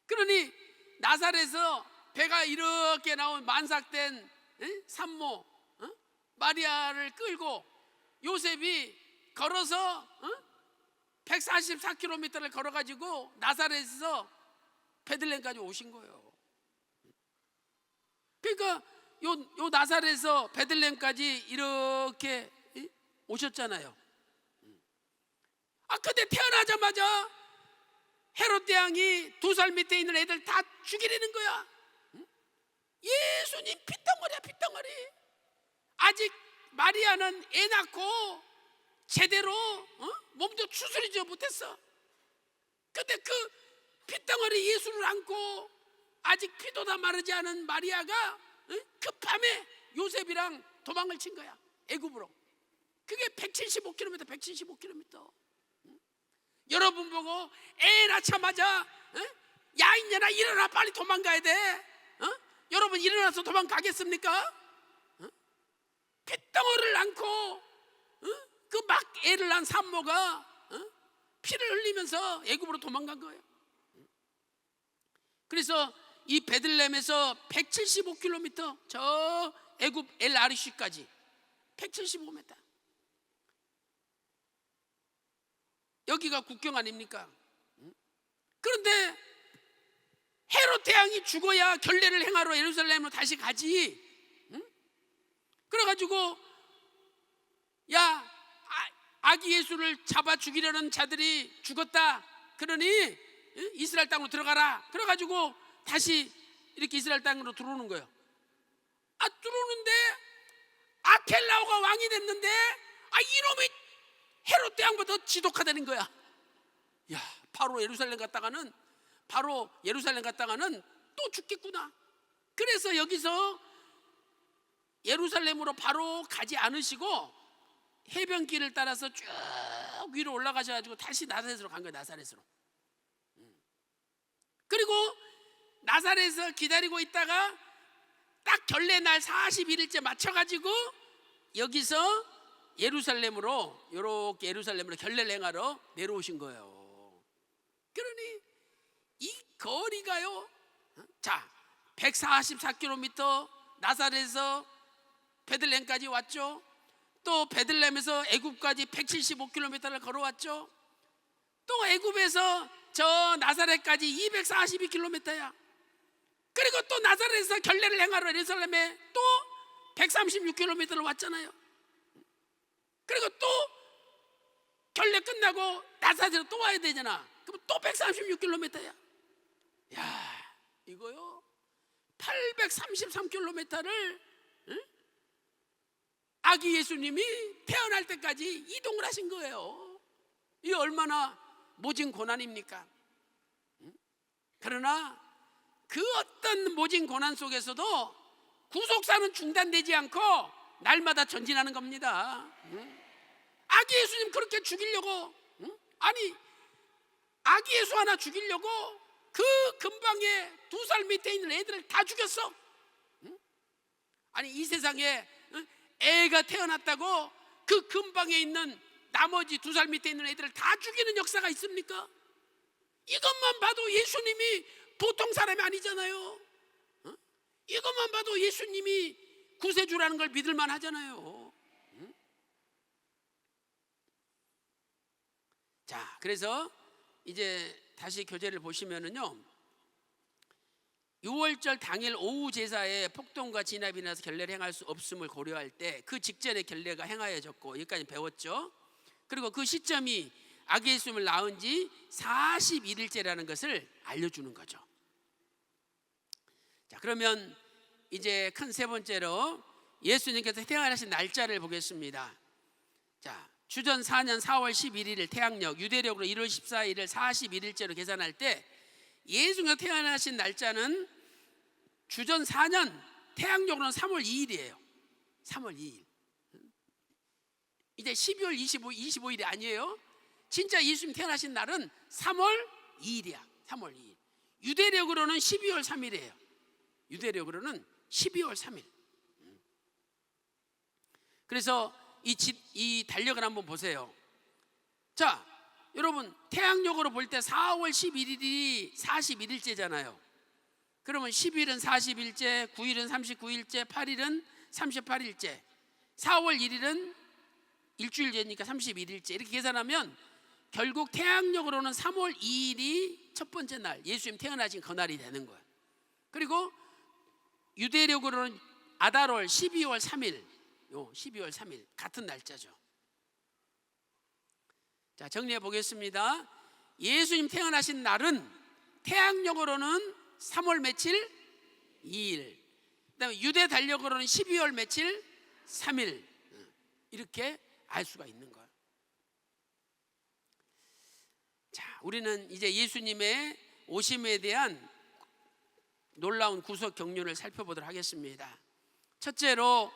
그러니 나사렛에서 배가 이렇게 나온 만삭된 산모 마리아를 끌고 요셉이 걸어서 144km를 걸어가지고 나사렛에서 베들레헴까지 오신 거예요. 그러니까 요 나사렛에서 베들레헴까지 이렇게 오셨잖아요. 근데 태어나자마자 헤롯 왕이 2살 밑에 있는 애들 다 죽이려는 거야. 예수님 피덩어리야, 피덩어리. 아직 마리아는 애 낳고 제대로 몸도 추스리지 못했어. 근데 그 피덩어리 예수를 안고 아직 피도 다 마르지 않은 마리아가 그 밤에 요셉이랑 도망을 친 거야, 애굽으로. 그게 175km, 175km. 여러분 보고 애 낳자마자 야 이년아 일어나, 빨리 도망가야 돼. 여러분 일어나서 도망가겠습니까? 핏덩어리를 안고 그 막 애를 낳은 산모가 피를 흘리면서 애굽으로 도망간 거예요. 그래서 이 베들레헴에서 175km 저 애굽 엘 아리시까지 175m. 여기가 국경 아닙니까? 그런데 헤롯 대왕이 죽어야 결례를 행하러 예루살렘으로 다시 가지. 그래가지고 야 아기 예수를 잡아 죽이려는 자들이 죽었다. 그러니 이스라엘 땅으로 들어가라. 그래가지고 다시 이렇게 이스라엘 땅으로 들어오는 거예요. 들어오는데 아켈라오가 왕이 됐는데 이놈이 헤롯 대왕보다 더 지독하다는 거야. 야, 바로 예루살렘 갔다가는 또 죽겠구나. 그래서 여기서 예루살렘으로 바로 가지 않으시고 해변길을 따라서 쭉 위로 올라가셔가지고 다시 나사렛으로 간 거예요. 나사렛으로. 그리고 나사렛에서 기다리고 있다가 딱 결례 날 41일째 맞춰가지고 여기서 예루살렘으로, 이렇게 예루살렘으로 결례를 행하러 내려오신 거예요. 그러니 이 거리가요, 자 144km 나사렛에서 베들레헴까지 왔죠. 또 베들레헴에서 애굽까지 175km를 걸어왔죠. 또 애굽에서 저 나사렛까지 242km야. 그리고 또 나사렛에서 결례를 행하러 예루살렘에 또 136km를 왔잖아요. 그리고 또 결례 끝나고 나사렛으로 또 와야 되잖아. 그럼 또 136km야. 야, 이거요 833km를 아기 예수님이 태어날 때까지 이동을 하신 거예요. 이게 얼마나 모진 고난입니까? 그러나 그 어떤 모진 고난 속에서도 구속사는 중단되지 않고 날마다 전진하는 겁니다. 아기 예수님 그렇게 죽이려고, 아니 아기 예수 하나 죽이려고 그 근방에 2살 밑에 있는 애들을 다 죽였어. 아니 이 세상에 애가 태어났다고 그 근방에 있는 나머지 2살 밑에 있는 애들을 다 죽이는 역사가 있습니까? 이것만 봐도 예수님이 보통 사람이 아니잖아요. 이것만 봐도 예수님이 구세주라는 걸 믿을만 하잖아요. 자, 그래서 이제 다시 교재를 보시면은요, 6월절 당일 오후 제사에 폭동과 진압이 나서 결례를 행할 수 없음을 고려할 때 그 직전에 결례가 행하여졌고, 여기까지 배웠죠. 그리고 그 시점이 아기 예수님을 낳은 지 41일째라는 것을 알려주는 거죠. 자, 그러면 이제 큰 세 번째로 예수님께서 태어나신 날짜를 보겠습니다. 자, 주전 4년 4월 11일 태양력, 유대력으로 1월 14일을 41일째로 계산할 때 예수님께서 태어나신 날짜는 주전 4년 태양력으로는 3월 2일이에요. 3월 2일. 이제 12월 25일이 아니에요. 진짜 예수님 태어나신 날은 3월 2일이야. 3월 2일. 유대력으로는 12월 3일이에요. 유대력으로는 12월 3일. 그래서 이 달력을 한번 보세요. 자, 여러분 태양력으로 볼 때 4월 11일이 41일째잖아요. 그러면 10일은 40일째, 9일은 39일째, 8일은 38일째, 4월 1일은 일주일째니까 31일째. 이렇게 계산하면 결국 태양력으로는 3월 2일이 첫 번째 날, 예수님 태어나신 그 날이 되는 거예요. 그리고 유대력으로는 아달월 12월 3일, 12월 3일 같은 날짜죠. 자, 정리해 보겠습니다. 예수님 태어나신 날은 태양력으로는 3월 며칠? 2일. 그다음에 유대 달력으로는 12월 며칠? 3일. 이렇게 알 수가 있는 거예요. 자, 우리는 이제 예수님의 오심에 대한 놀라운 구속 경륜을 살펴보도록 하겠습니다. 첫째로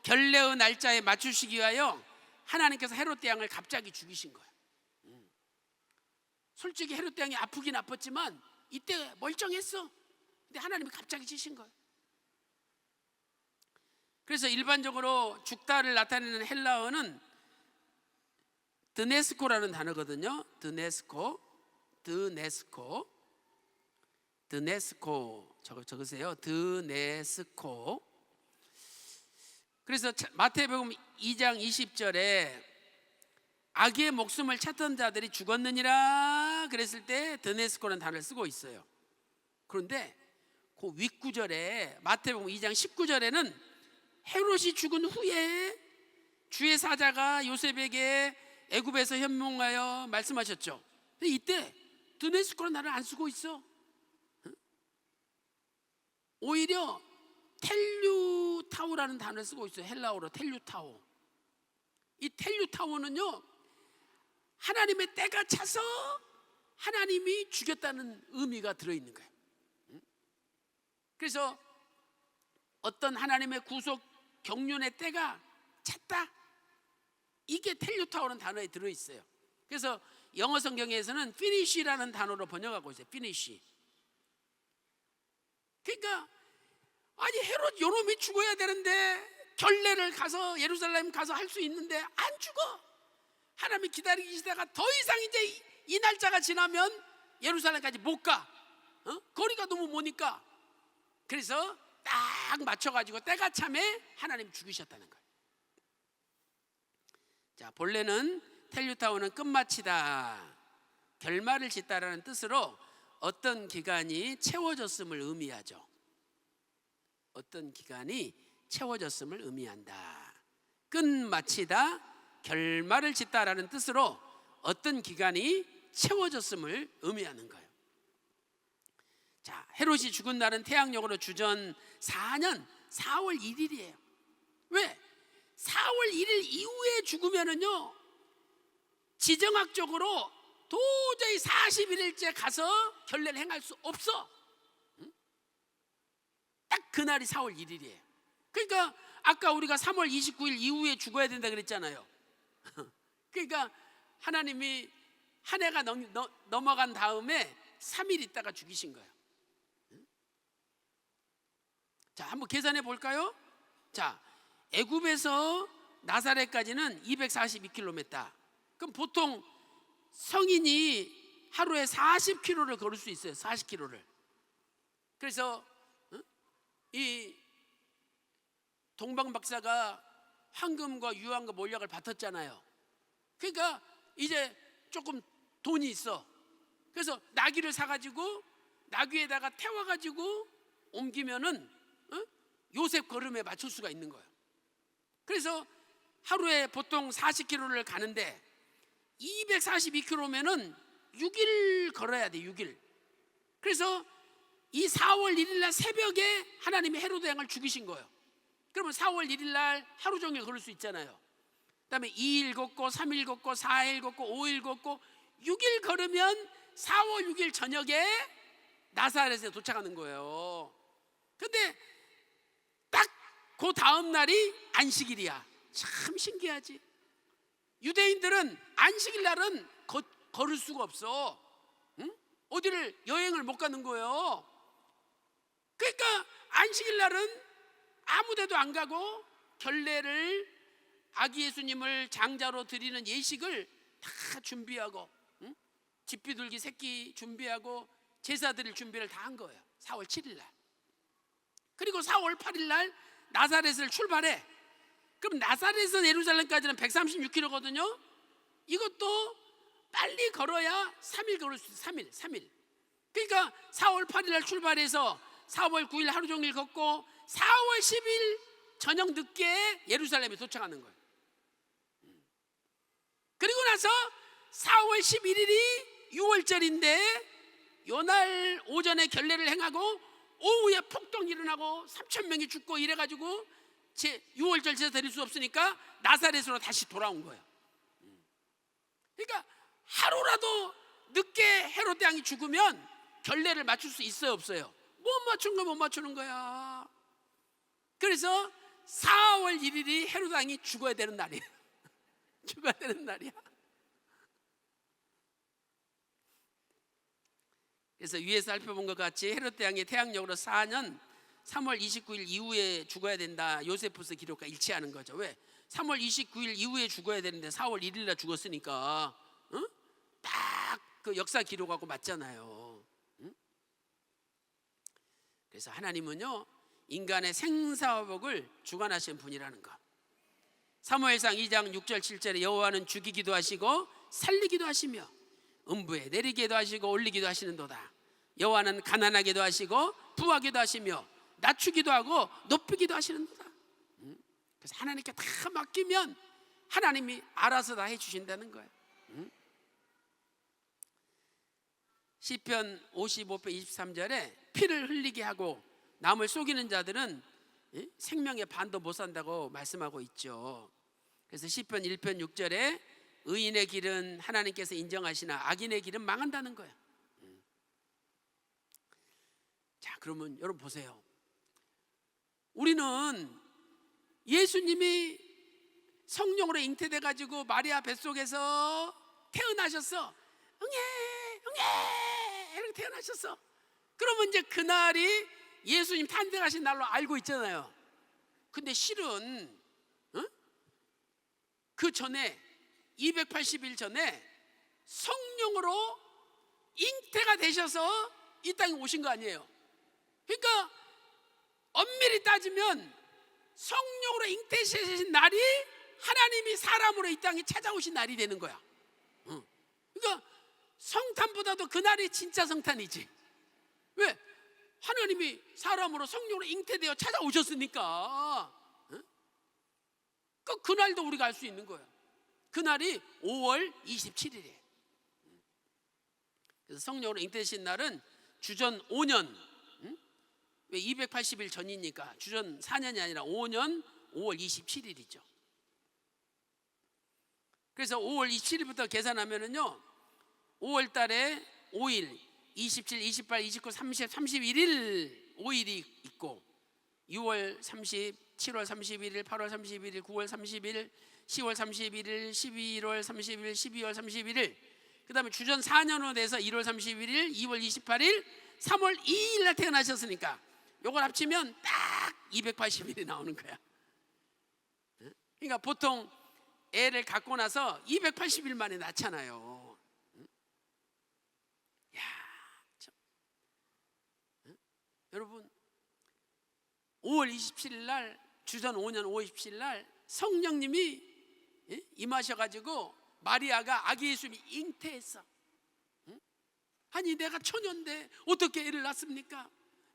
결례의 날짜에 맞추시기 위하여 하나님께서 헤롯 대왕을 갑자기 죽이신 거예요. 솔직히 헤롯 대왕이 아프긴 아팠지만 이때 멀쩡했어. 근데 하나님이 갑자기 치신 거예요. 그래서 일반적으로 죽다를 나타내는 헬라어는 드네스코라는 단어거든요. 드네스코 적으세요. 드네스코. 그래서 마태복음 2장 20절에 아기의 목숨을 찾던 자들이 죽었느니라 그랬을 때 드네스코라는 단어를 쓰고 있어요. 그런데 그 윗구절에 마태복음 2장 19절에는 헤롯이 죽은 후에 주의 사자가 요셉에게 애굽에서 현몽하여 말씀하셨죠. 근데 이때 드네스코라는 단어를 안 쓰고 있어. 오히려 텔류타오라는 단어를 쓰고 있어요. 헬라어로 텔류타오. 이 텔류타오는요, 하나님의 때가 차서 하나님이 죽였다는 의미가 들어있는 거예요. 그래서 어떤 하나님의 구속 경륜의 때가 찼다, 이게 텔류타오라는 단어에 들어있어요. 그래서 영어 성경에서는 finish라는 단어로 번역하고 있어요. finish. 그러니까 아니 헤롯 요놈이 죽어야 되는데 결례를 가서 예루살렘 가서 할 수 있는데 안 죽어. 하나님이 기다리시다가 더 이상 이제 이 날짜가 지나면 예루살렘까지 못 가. 거리가 너무 머니까. 그래서 딱 맞춰가지고 때가 참에 하나님 죽이셨다는 거예요. 자, 본래는 텔류타오는 끝마치다, 결말을 짓다라는 뜻으로 어떤 기간이 채워졌음을 의미하죠. 어떤 기간이 채워졌음을 의미한다. 끝마치다, 결말을 짓다라는 뜻으로 어떤 기간이 채워졌음을 의미하는 거예요. 자, 헤롯이 죽은 날은 태양력으로 주전 4년 4월 1일이에요. 왜? 4월 1일 이후에 죽으면은요, 지정학적으로 도저히 41일째 가서 결례를 행할 수 없어. 딱 그날이 4월 1일이에요. 그러니까 아까 우리가 3월 29일 이후에 죽어야 된다 그랬잖아요. 그러니까 하나님이 한 해가 넘어간 다음에 3일 있다가 죽이신 거예요. 자, 한번 계산해 볼까요? 자, 애굽에서 나사렛까지는 242km. 그럼 보통 성인이 하루에 40km를 걸을 수 있어요. 40km를. 그래서 이 동방 박사가 황금과 유황과 몰약을 받았잖아요. 그러니까 이제 조금 돈이 있어. 그래서 나귀를 사가지고 나귀에다가 태워가지고 옮기면은 요셉 걸음에 맞출 수가 있는 거예요. 그래서 하루에 보통 40km를 가는데 242km면은 6일 걸어야 돼. 6일. 그래서 이 4월 1일 날 새벽에 하나님이 헤롯 왕을 죽이신 거예요. 그러면 4월 1일 날 하루 종일 걸을 수 있잖아요. 그다음에 2일 걷고 3일 걷고 4일 걷고 5일 걷고 6일 걸으면 4월 6일 저녁에 나사렛에 도착하는 거예요. 근데 딱 그 다음 날이 안식일이야. 참 신기하지. 유대인들은 안식일 날은 걸을 수가 없어. 응? 어디를 여행을 못 가는 거예요. 그러니까 안식일 날은 아무 데도 안 가고 결례를, 아기 예수님을 장자로 드리는 예식을 다 준비하고, 집비둘기 새끼 준비하고 제사 드릴 준비를 다 한 거예요. 4월 7일 날. 그리고 4월 8일 날 나사렛을 출발해. 그럼 나사렛에서 예루살렘까지는 136km거든요. 이것도 빨리 걸어야 3일 걸을 수 있어요. 3일. 그러니까 4월 8일 날 출발해서 4월 9일 하루 종일 걷고 4월 10일 저녁 늦게 예루살렘에 도착하는 거예요. 그리고 나서 4월 11일이 6월절인데 요날 오전에 결례를 행하고 오후에 폭동이 일어나고 3,000명이 죽고 이래가지고 6월절 제사 드릴 수 없으니까 나사렛으로 다시 돌아온 거예요. 그러니까 하루라도 늦게 헤롯 왕이 죽으면 결례를 맞출 수 있어요, 없어요? 못 맞추는 거야. 그래서 4월 1일이 헤롯 왕이 죽어야 되는 날이에요. 죽어야 되는 날이야. 그래서 위에서 살펴본 것 같이 헤롯 왕이 태양력으로 4년 3월 29일 이후에 죽어야 된다. 요세푸스 기록과 일치하는 거죠. 왜? 3월 29일 이후에 죽어야 되는데 4월 1일 날 죽었으니까 딱 그 역사 기록하고 맞잖아요. 그래서 하나님은요, 인간의 생사화복을 주관하시는 분이라는 거. 사무엘상 2장 6절 7절에 여호와는 죽이기도 하시고 살리기도 하시며 음부에 내리기도 하시고 올리기도 하시는도다. 여호와는 가난하게도 하시고 부하게도 하시며 낮추기도 하고 높이기도 하시는도다. 그래서 하나님께 다 맡기면 하나님이 알아서 다 해주신다는 거예요. 시편 55편 23절에 피를 흘리게 하고 남을 속이는 자들은 생명의 반도 못 산다고 말씀하고 있죠. 그래서 시편 1편 6절에 의인의 길은 하나님께서 인정하시나 악인의 길은 망한다는 거예요. 자, 그러면 여러분 보세요. 우리는 예수님이 성령으로 잉태돼 가지고 마리아 뱃속에서 태어나셨어. 응애 이렇게 태어나셨어. 그러면 이제 그날이 예수님 탄생하신 날로 알고 있잖아요. 근데 실은 그 전에 280일 전에 성령으로 잉태가 되셔서 이 땅에 오신 거 아니에요. 그러니까 엄밀히 따지면 성령으로 잉태되신 날이 하나님이 사람으로 이 땅에 찾아오신 날이 되는 거야. 그러니까 성탄보다도 그날이 진짜 성탄이지. 왜? 하나님이 사람으로 성령으로 잉태되어 찾아오셨으니까. 그날도 우리가 알 수 있는 거예요. 그날이 5월 27일이에요. 그래서 성령으로 잉태되신 날은 주전 5년, 왜 280일 전이니까 주전 4년이 아니라 5년 5월 27일이죠. 그래서 5월 27일부터 계산하면은요, 5월 달에 5일, 27, 28, 29, 30, 31일 5일이 있고 6월 30, 7월 31일, 8월 31일, 9월 30일, 10월 31일, 11월 30일, 12월 31일, 그 다음에 주전 4년으로 돼서 1월 31일, 2월 28일, 3월 2일 날 태어나셨으니까 요걸 합치면 딱 280일이 나오는 거야. 그러니까 보통 애를 갖고 나서 280일 만에 낳잖아요. 야, 참. 여러분 5월 27일 날 주전 5년 5월 27일 날 성령님이 임하셔가지고 마리아가 아기 예수님이 잉태했어. 아니 내가 처녀인데 어떻게 애를 낳습니까?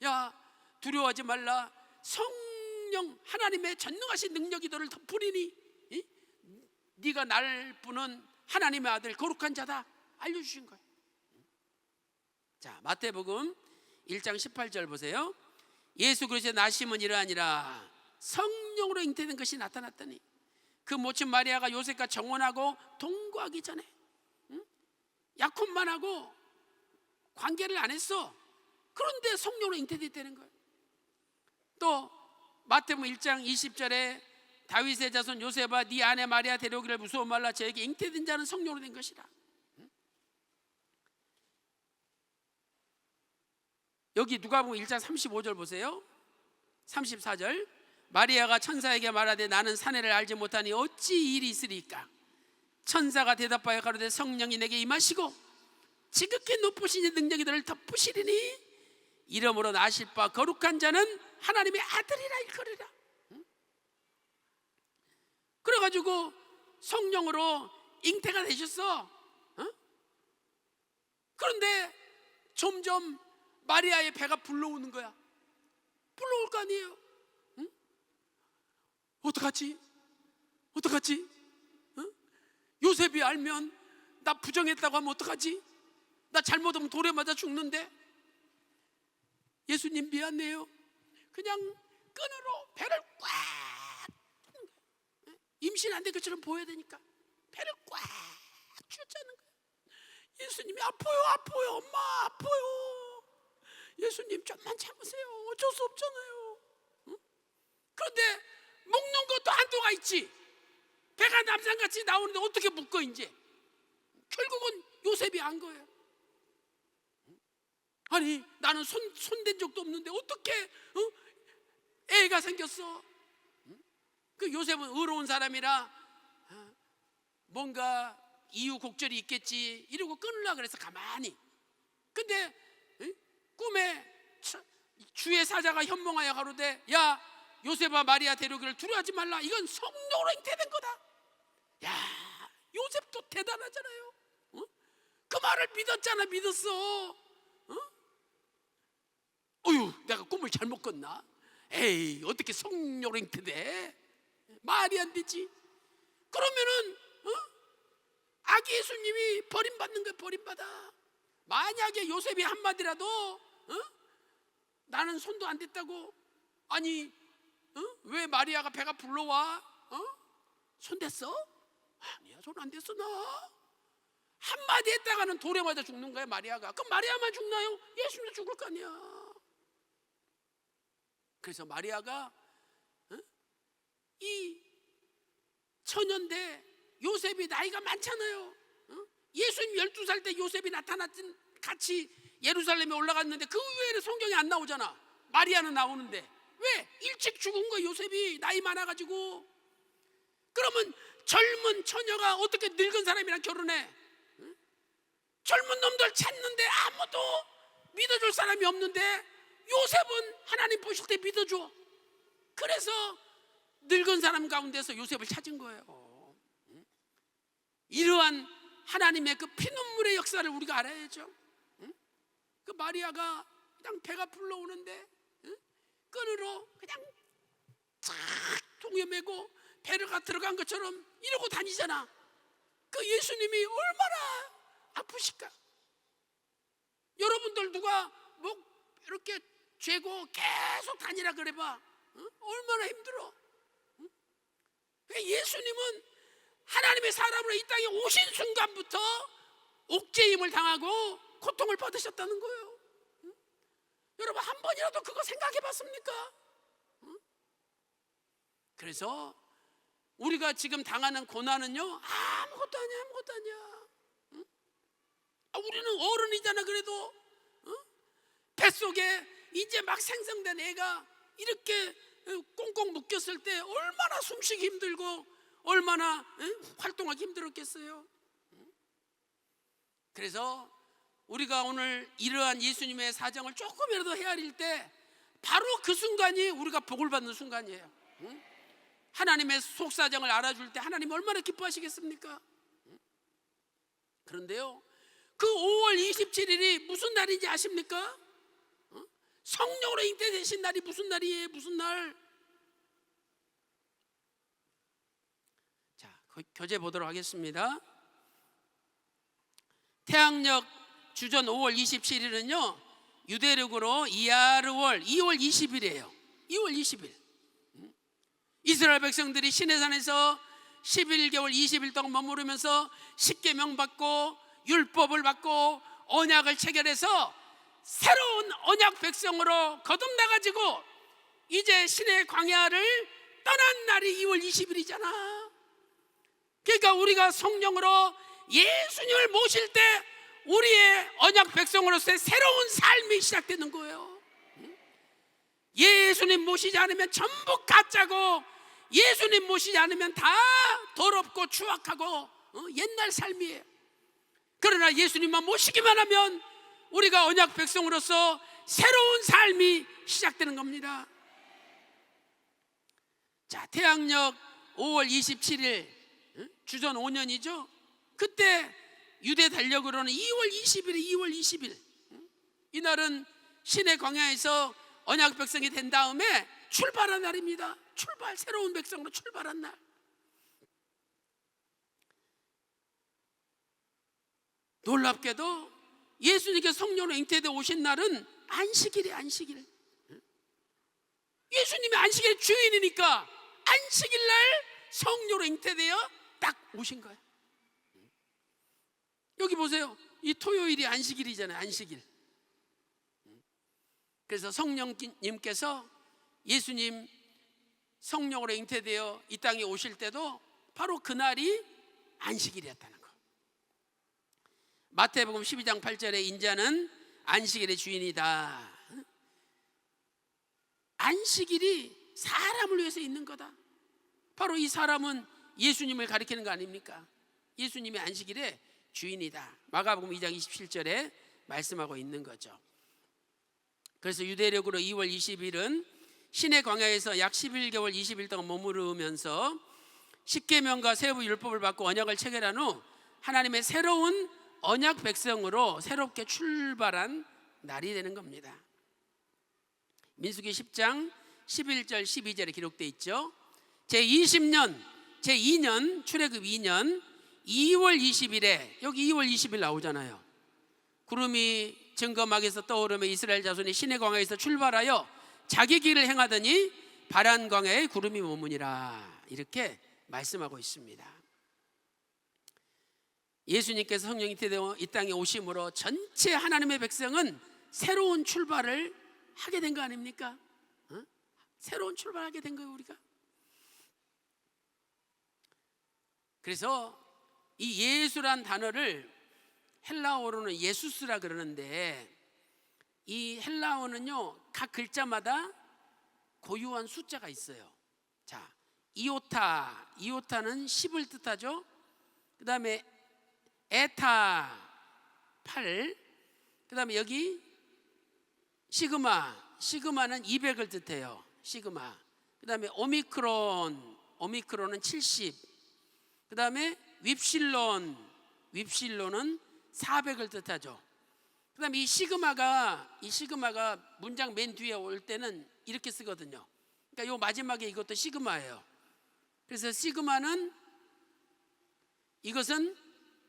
야, 두려워하지 말라. 성령 하나님의 전능하신 능력이 너를 덮으리니 네가 날 뿐은 하나님의 아들 거룩한 자다 알려주신 거예요. 자, 마태복음 1장 18절 보세요. 예수 그리스도의 나심은 이러하니라. 성령으로 잉태된 것이 나타났더니 그 모친 마리아가 요셉과 정혼하고 동거하기 전에 약혼만 하고 관계를 안 했어. 그런데 성령으로 잉태됐다는 거예요. 또 마태복음 1장 20절에 다윗의 자손 요셉아 네 아내 마리아 데려오기를 무서워 말라. 저에게 잉태된 자는 성령으로 된 것이라. 여기 누가복음 1장 35절 보세요. 34절 마리아가 천사에게 말하되 나는 사내를 알지 못하니 어찌 일이 있으리까. 천사가 대답하여 가로되 성령이 내게 임하시고 지극히 높으신 이 능력이 너를 덮으시리니 이름으로 나실 바 거룩한 자는 하나님의 아들이라 일컬으리라. 그래가지고 성령으로 잉태가 되셨어. 그런데 점점 마리아의 배가 불러오는 거야. 불러올 거 아니에요. 어떡하지? 어떡하지? 요셉이 알면 나 부정했다고 하면 어떡하지? 나 잘못하면 돌에 맞아 죽는데. 예수님 미안해요. 그냥 끈으로 배를 꽉, 임신 안 된 것처럼 보여야 되니까 배를 꽉 쥐었자는 거예요. 예수님이 아파요 엄마 아파요. 예수님 좀만 참으세요. 어쩔 수 없잖아요. 그런데 묶는 것도 한도가 있지. 배가 남산같이 나오는데 어떻게 묶어 이제. 결국은 요셉이 안 거예요. 아니 나는 손댄 적도 없는데 어떻게 애가 생겼어. 그 요셉은 의로운 사람이라 뭔가 이유 곡절이 있겠지 이러고 끊으려고 그래서 가만히. 근데 꿈에 주의 사자가 현몽하여 가로되 야 요셉아 마리아 데려오기를 두려워하지 말라. 이건 성령으로 잉태된 거다. 야 요셉도 대단하잖아요. 그 말을 믿었잖아. 믿었어. 어휴 내가 꿈을 잘못 꿨나. 에이 어떻게 성령으로 잉태돼. 말이 안 되지. 그러면은 아기 예수님이 버림받는 거야. 버림받아. 만약에 요셉이 한마디라도 나는 손도 안 댔다고. 아니 왜 마리아가 배가 불러와? 손 댔어? 아니야 손 안 댔어 나. 한마디 했다가는 돌에 맞아 죽는 거야 마리아가. 그럼 마리아만 죽나요? 예수님도 죽을 거 아니야. 그래서 마리아가 이 처녀인데 요셉이 나이가 많잖아요. 예수님 12살 때 요셉이 나타났던 같이 예루살렘에 올라갔는데 그 외에는 성경이 안 나오잖아. 마리아는 나오는데 왜? 일찍 죽은 거야 요셉이. 나이 많아가지고. 그러면 젊은 처녀가 어떻게 늙은 사람이랑 결혼해? 젊은 놈들 찾는데 아무도 믿어줄 사람이 없는데 요셉은 하나님 보실 때 믿어줘. 그래서 늙은 사람 가운데서 요셉을 찾은 거예요. 이러한 하나님의 그 피눈물의 역사를 우리가 알아야죠. 그 마리아가 그냥 배가 불러오는데 끈으로 그냥 착 동여매고 배가 들어간 것처럼 이러고 다니잖아. 그 예수님이 얼마나 아프실까. 여러분들 누가 뭐 이렇게 죄고 계속 다니라 그래봐. 얼마나 힘들어. 예수님은 하나님의 사람으로 이 땅에 오신 순간부터 옥죄임을 당하고 고통을 받으셨다는 거예요. 여러분 한 번이라도 그거 생각해 봤습니까? 그래서 우리가 지금 당하는 고난은요 아무것도 아니야. 아무것도 아니야. 우리는 어른이잖아. 그래도 뱃속에 이제 막 생성된 애가 이렇게 꽁꽁 묶였을 때 얼마나 숨쉬기 힘들고 얼마나 활동하기 힘들었겠어요. 그래서 우리가 오늘 이러한 예수님의 사정을 조금이라도 헤아릴 때 바로 그 순간이 우리가 복을 받는 순간이에요. 하나님의 속사정을 알아줄 때 하나님 얼마나 기뻐하시겠습니까? 그런데요 그 5월 27일이 무슨 날인지 아십니까? 성령으로 잉태되신 날이 무슨 날이에요? 무슨 날? 자, 교재 보도록 하겠습니다. 태양력 주전 5월 27일은요 유대력으로 이야르월 2월 20일이에요 2월 20일. 이스라엘 백성들이 시내산에서 11개월 20일 동안 머무르면서 십계명 받고 율법을 받고 언약을 체결해서 새로운 언약 백성으로 거듭나가지고 이제 신의 광야를 떠난 날이 2월 20일이잖아. 그러니까 우리가 성령으로 예수님을 모실 때 우리의 언약 백성으로서의 새로운 삶이 시작되는 거예요. 예수님 모시지 않으면 전부 가짜고 예수님 모시지 않으면 다 더럽고 추악하고 옛날 삶이에요. 그러나 예수님만 모시기만 하면 우리가 언약 백성으로서 새로운 삶이 시작되는 겁니다. 자, 태양력 5월 27일 주전 5년이죠. 그때 유대 달력으로는 2월 20일 이날은 시내 광야에서 언약 백성이 된 다음에 출발한 날입니다. 새로운 백성으로 출발한 날. 놀랍게도 예수님께서 성령으로 잉태되어 오신 날은 안식일이에요. 안식일. 예수님이 안식일의 주인이니까 안식일 날 성령으로 잉태되어 딱 오신 거예요. 여기 보세요. 이 토요일이 안식일이잖아요. 안식일. 그래서 성령님께서 예수님 성령으로 잉태되어 이 땅에 오실 때도 바로 그날이 안식일이었다는 거. 마태복음 12장 8절에 인자는 안식일의 주인이다. 안식일이 사람을 위해서 있는 거다. 바로 이 사람은 예수님을 가리키는 거 아닙니까? 예수님이 안식일의 주인이다. 마가복음 2장 27절에 말씀하고 있는 거죠. 그래서 유대력으로 2월 20일은 시내 광야에서 약 11개월 20일 동안 머무르면서 십계명과 세부 율법을 받고 언약을 체결한 후 하나님의 새로운 언약 백성으로 새롭게 출발한 날이 되는 겁니다. 민수기 10장 11절 12절에 기록되어 있죠. 제2년 출애굽 2년 2월 20일에 여기 2월 20일 나오잖아요. 구름이 증거막에서 떠오르며 이스라엘 자손이 시내 광야에서 출발하여 자기 길을 행하더니 바란 광야에 구름이 머무니라. 이렇게 말씀하고 있습니다. 예수님께서 성령 잉태되어 이 땅에 오심으로 전체 하나님의 백성은 새로운 출발을 하게 된 거 아닙니까? 새로운 출발하게 된 거예요, 우리가. 그래서 이 예수란 단어를 헬라어로는 예수스라 그러는데 이 헬라어는요 각 글자마다 고유한 숫자가 있어요. 자, 이오타는 10을 뜻하죠. 그 다음에 에타 8, 그 다음에 여기 시그마는 200을 뜻해요. 시그마. 그 다음에 오미크론은 70. 그 다음에 윕실론은 400을 뜻하죠. 그 다음에 이 시그마가 문장 맨 뒤에 올 때는 이렇게 쓰거든요. 그러니까 요 마지막에 이것도 시그마예요. 그래서 시그마는 이것은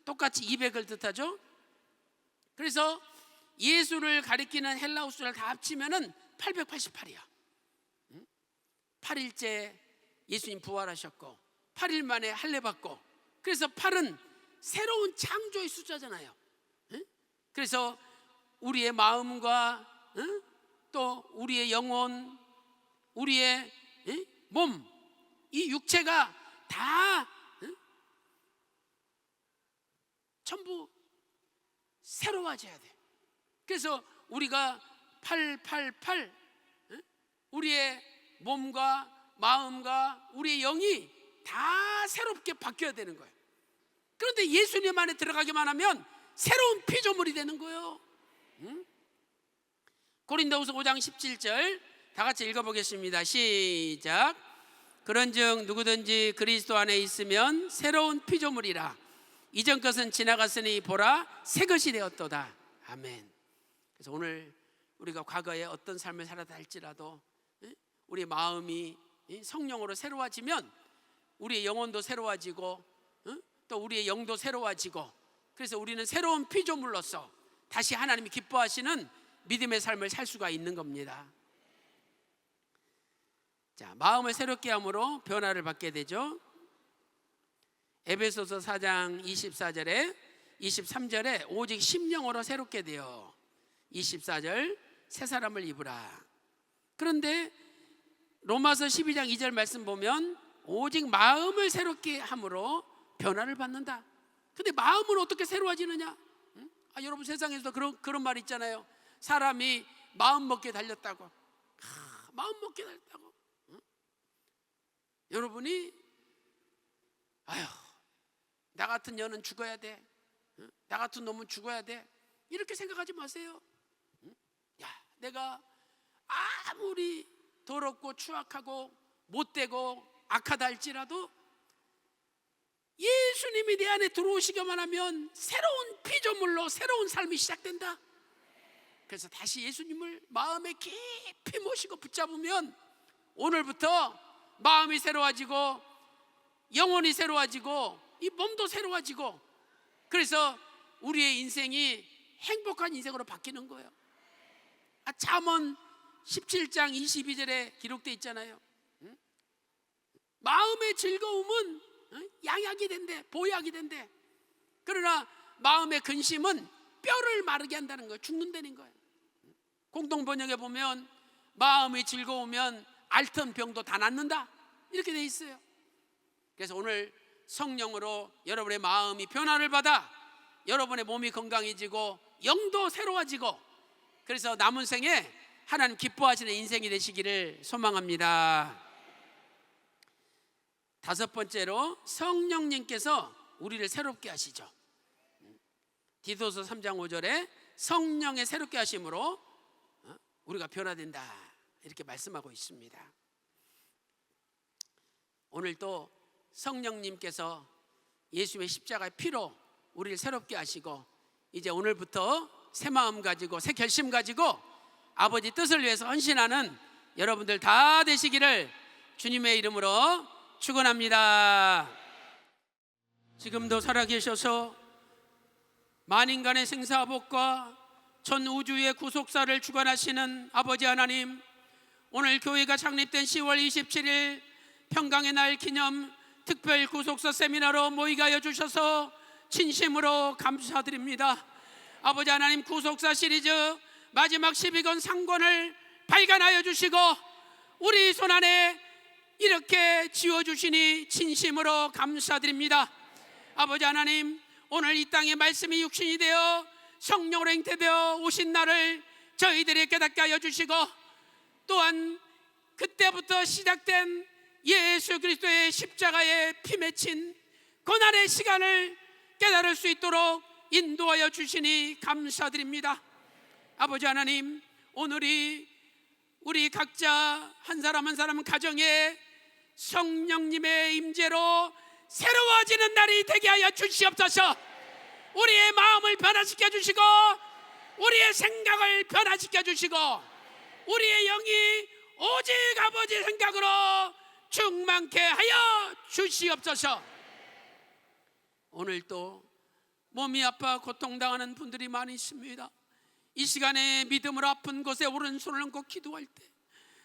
똑같이 200을 뜻하죠. 그래서 예수를 가리키는 헬라어 숫자를 다 합치면은 888이야. 8일째 예수님 부활하셨고 8일 만에 할례 받고, 그래서 8은 새로운 창조의 숫자잖아요. 그래서 우리의 마음과 또 우리의 영혼, 우리의 몸, 이 육체가 다 전부 새로워져야 돼. 그래서 우리가 888 우리의 몸과 마음과 우리의 영이 다 새롭게 바뀌어야 되는 거예요. 그런데 예수님 안에 들어가기만 하면 새로운 피조물이 되는 거예요. 고린도후서 5장 17절 다 같이 읽어보겠습니다. 시작. 그런즉 누구든지 그리스도 안에 있으면 새로운 피조물이라. 이전 것은 지나갔으니 보라 새 것이 되었도다. 아멘. 그래서 오늘 우리가 과거에 어떤 삶을 살았다 할지라도 우리 마음이 성령으로 새로워지면 우리의 영혼도 새로워지고 또 우리의 영도 새로워지고, 그래서 우리는 새로운 피조물로서 다시 하나님이 기뻐하시는 믿음의 삶을 살 수가 있는 겁니다. 자, 마음을 새롭게 함으로 변화를 받게 되죠. 에베소서 4장 24절에 23절에 오직 심령으로 새롭게 되어 24절 새 사람을 입으라. 그런데 로마서 12장 2절 말씀 보면 오직 마음을 새롭게 함으로 변화를 받는다. 근데 마음은 어떻게 새로워지느냐? 여러분 세상에서도 그런 말 있잖아요. 사람이 마음 먹게 달렸다고. 마음 먹게 달렸다고. 여러분이 나 같은 년은 죽어야 돼. 나 같은 놈은 죽어야 돼, 이렇게 생각하지 마세요. 야, 내가 아무리 더럽고 추악하고 못되고 악하다 할지라도 예수님이 내 안에 들어오시기만 하면 새로운 피조물로 새로운 삶이 시작된다. 그래서 다시 예수님을 마음에 깊이 모시고 붙잡으면 오늘부터 마음이 새로워지고 영혼이 새로워지고 이 몸도 새로워지고, 그래서 우리의 인생이 행복한 인생으로 바뀌는 거예요. 잠언 17장 22절에 기록되어 있잖아요. 마음의 즐거움은 양약이 된대, 보약이 된대. 그러나 마음의 근심은 뼈를 마르게 한다는 거예요. 죽는다는 거예요. 공동번역에 보면 마음이 즐거우면 앓던 병도 다 낫는다, 이렇게 돼 있어요. 그래서 오늘 성령으로 여러분의 마음이 변화를 받아 여러분의 몸이 건강해지고 영도 새로워지고, 그래서 남은 생에 하나님 기뻐하시는 인생이 되시기를 소망합니다. 다섯 번째로 성령님께서 우리를 새롭게 하시죠. 디도서 3장 5절에 성령의 새롭게 하심으로 우리가 변화된다, 이렇게 말씀하고 있습니다. 오늘 또 성령님께서 예수의 십자가의 피로 우리를 새롭게 하시고, 이제 오늘부터 새 마음 가지고 새 결심 가지고 아버지 뜻을 위해서 헌신하는 여러분들 다 되시기를 주님의 이름으로 축원합니다. 지금도 살아계셔서 만인간의 생사복과 전 우주의 구속사를 주관하시는 아버지 하나님, 오늘 교회가 창립된 10월 27일 평강의 날 기념 특별 구속사 세미나로 모이게 하여 주셔서 진심으로 감사드립니다. 아버지 하나님, 구속사 시리즈 마지막 12권 상권을 발간하여 주시고 우리 손안에 이렇게 지어주시니 진심으로 감사드립니다. 아버지 하나님, 오늘 이 땅에 말씀이 육신이 되어 성령으로 잉태되어 오신 날을 저희들이 깨닫게 하여 주시고, 또한 그때부터 시작된 예수 그리스도의 십자가에 피 맺힌 고난의 시간을 깨달을 수 있도록 인도하여 주시니 감사드립니다. 아버지 하나님, 오늘이 우리 각자 한 사람 한 사람 가정에 성령님의 임재로 새로워지는 날이 되게 하여 주시옵소서. 우리의 마음을 변화시켜 주시고 우리의 생각을 변화시켜 주시고 우리의 영이 오직 아버지 생각으로 충만케 하여 주시옵소서. 오늘 또 몸이 아파 고통당하는 분들이 많이 있습니다. 이 시간에 믿음으로 아픈 곳에 오른손을 얹고 기도할 때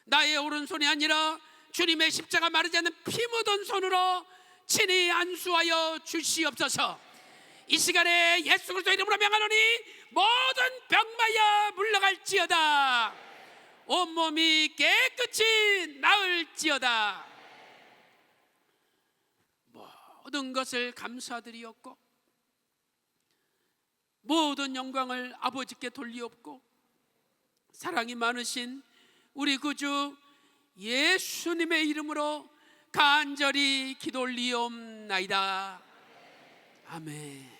나의 오른손이 아니라 주님의 십자가 마르지 않는 피 묻은 손으로 친히 안수하여 주시옵소서. 이 시간에 예수 그리스도 이름으로 명하노니 모든 병마야 물러갈지어다. 온몸이 깨끗이 나을지어다. 모든 것을 감사드리옵고 모든 영광을 아버지께 돌리옵고 사랑이 많으신 우리 구주 예수님의 이름으로 간절히 기도 올리옵나이다. 아멘.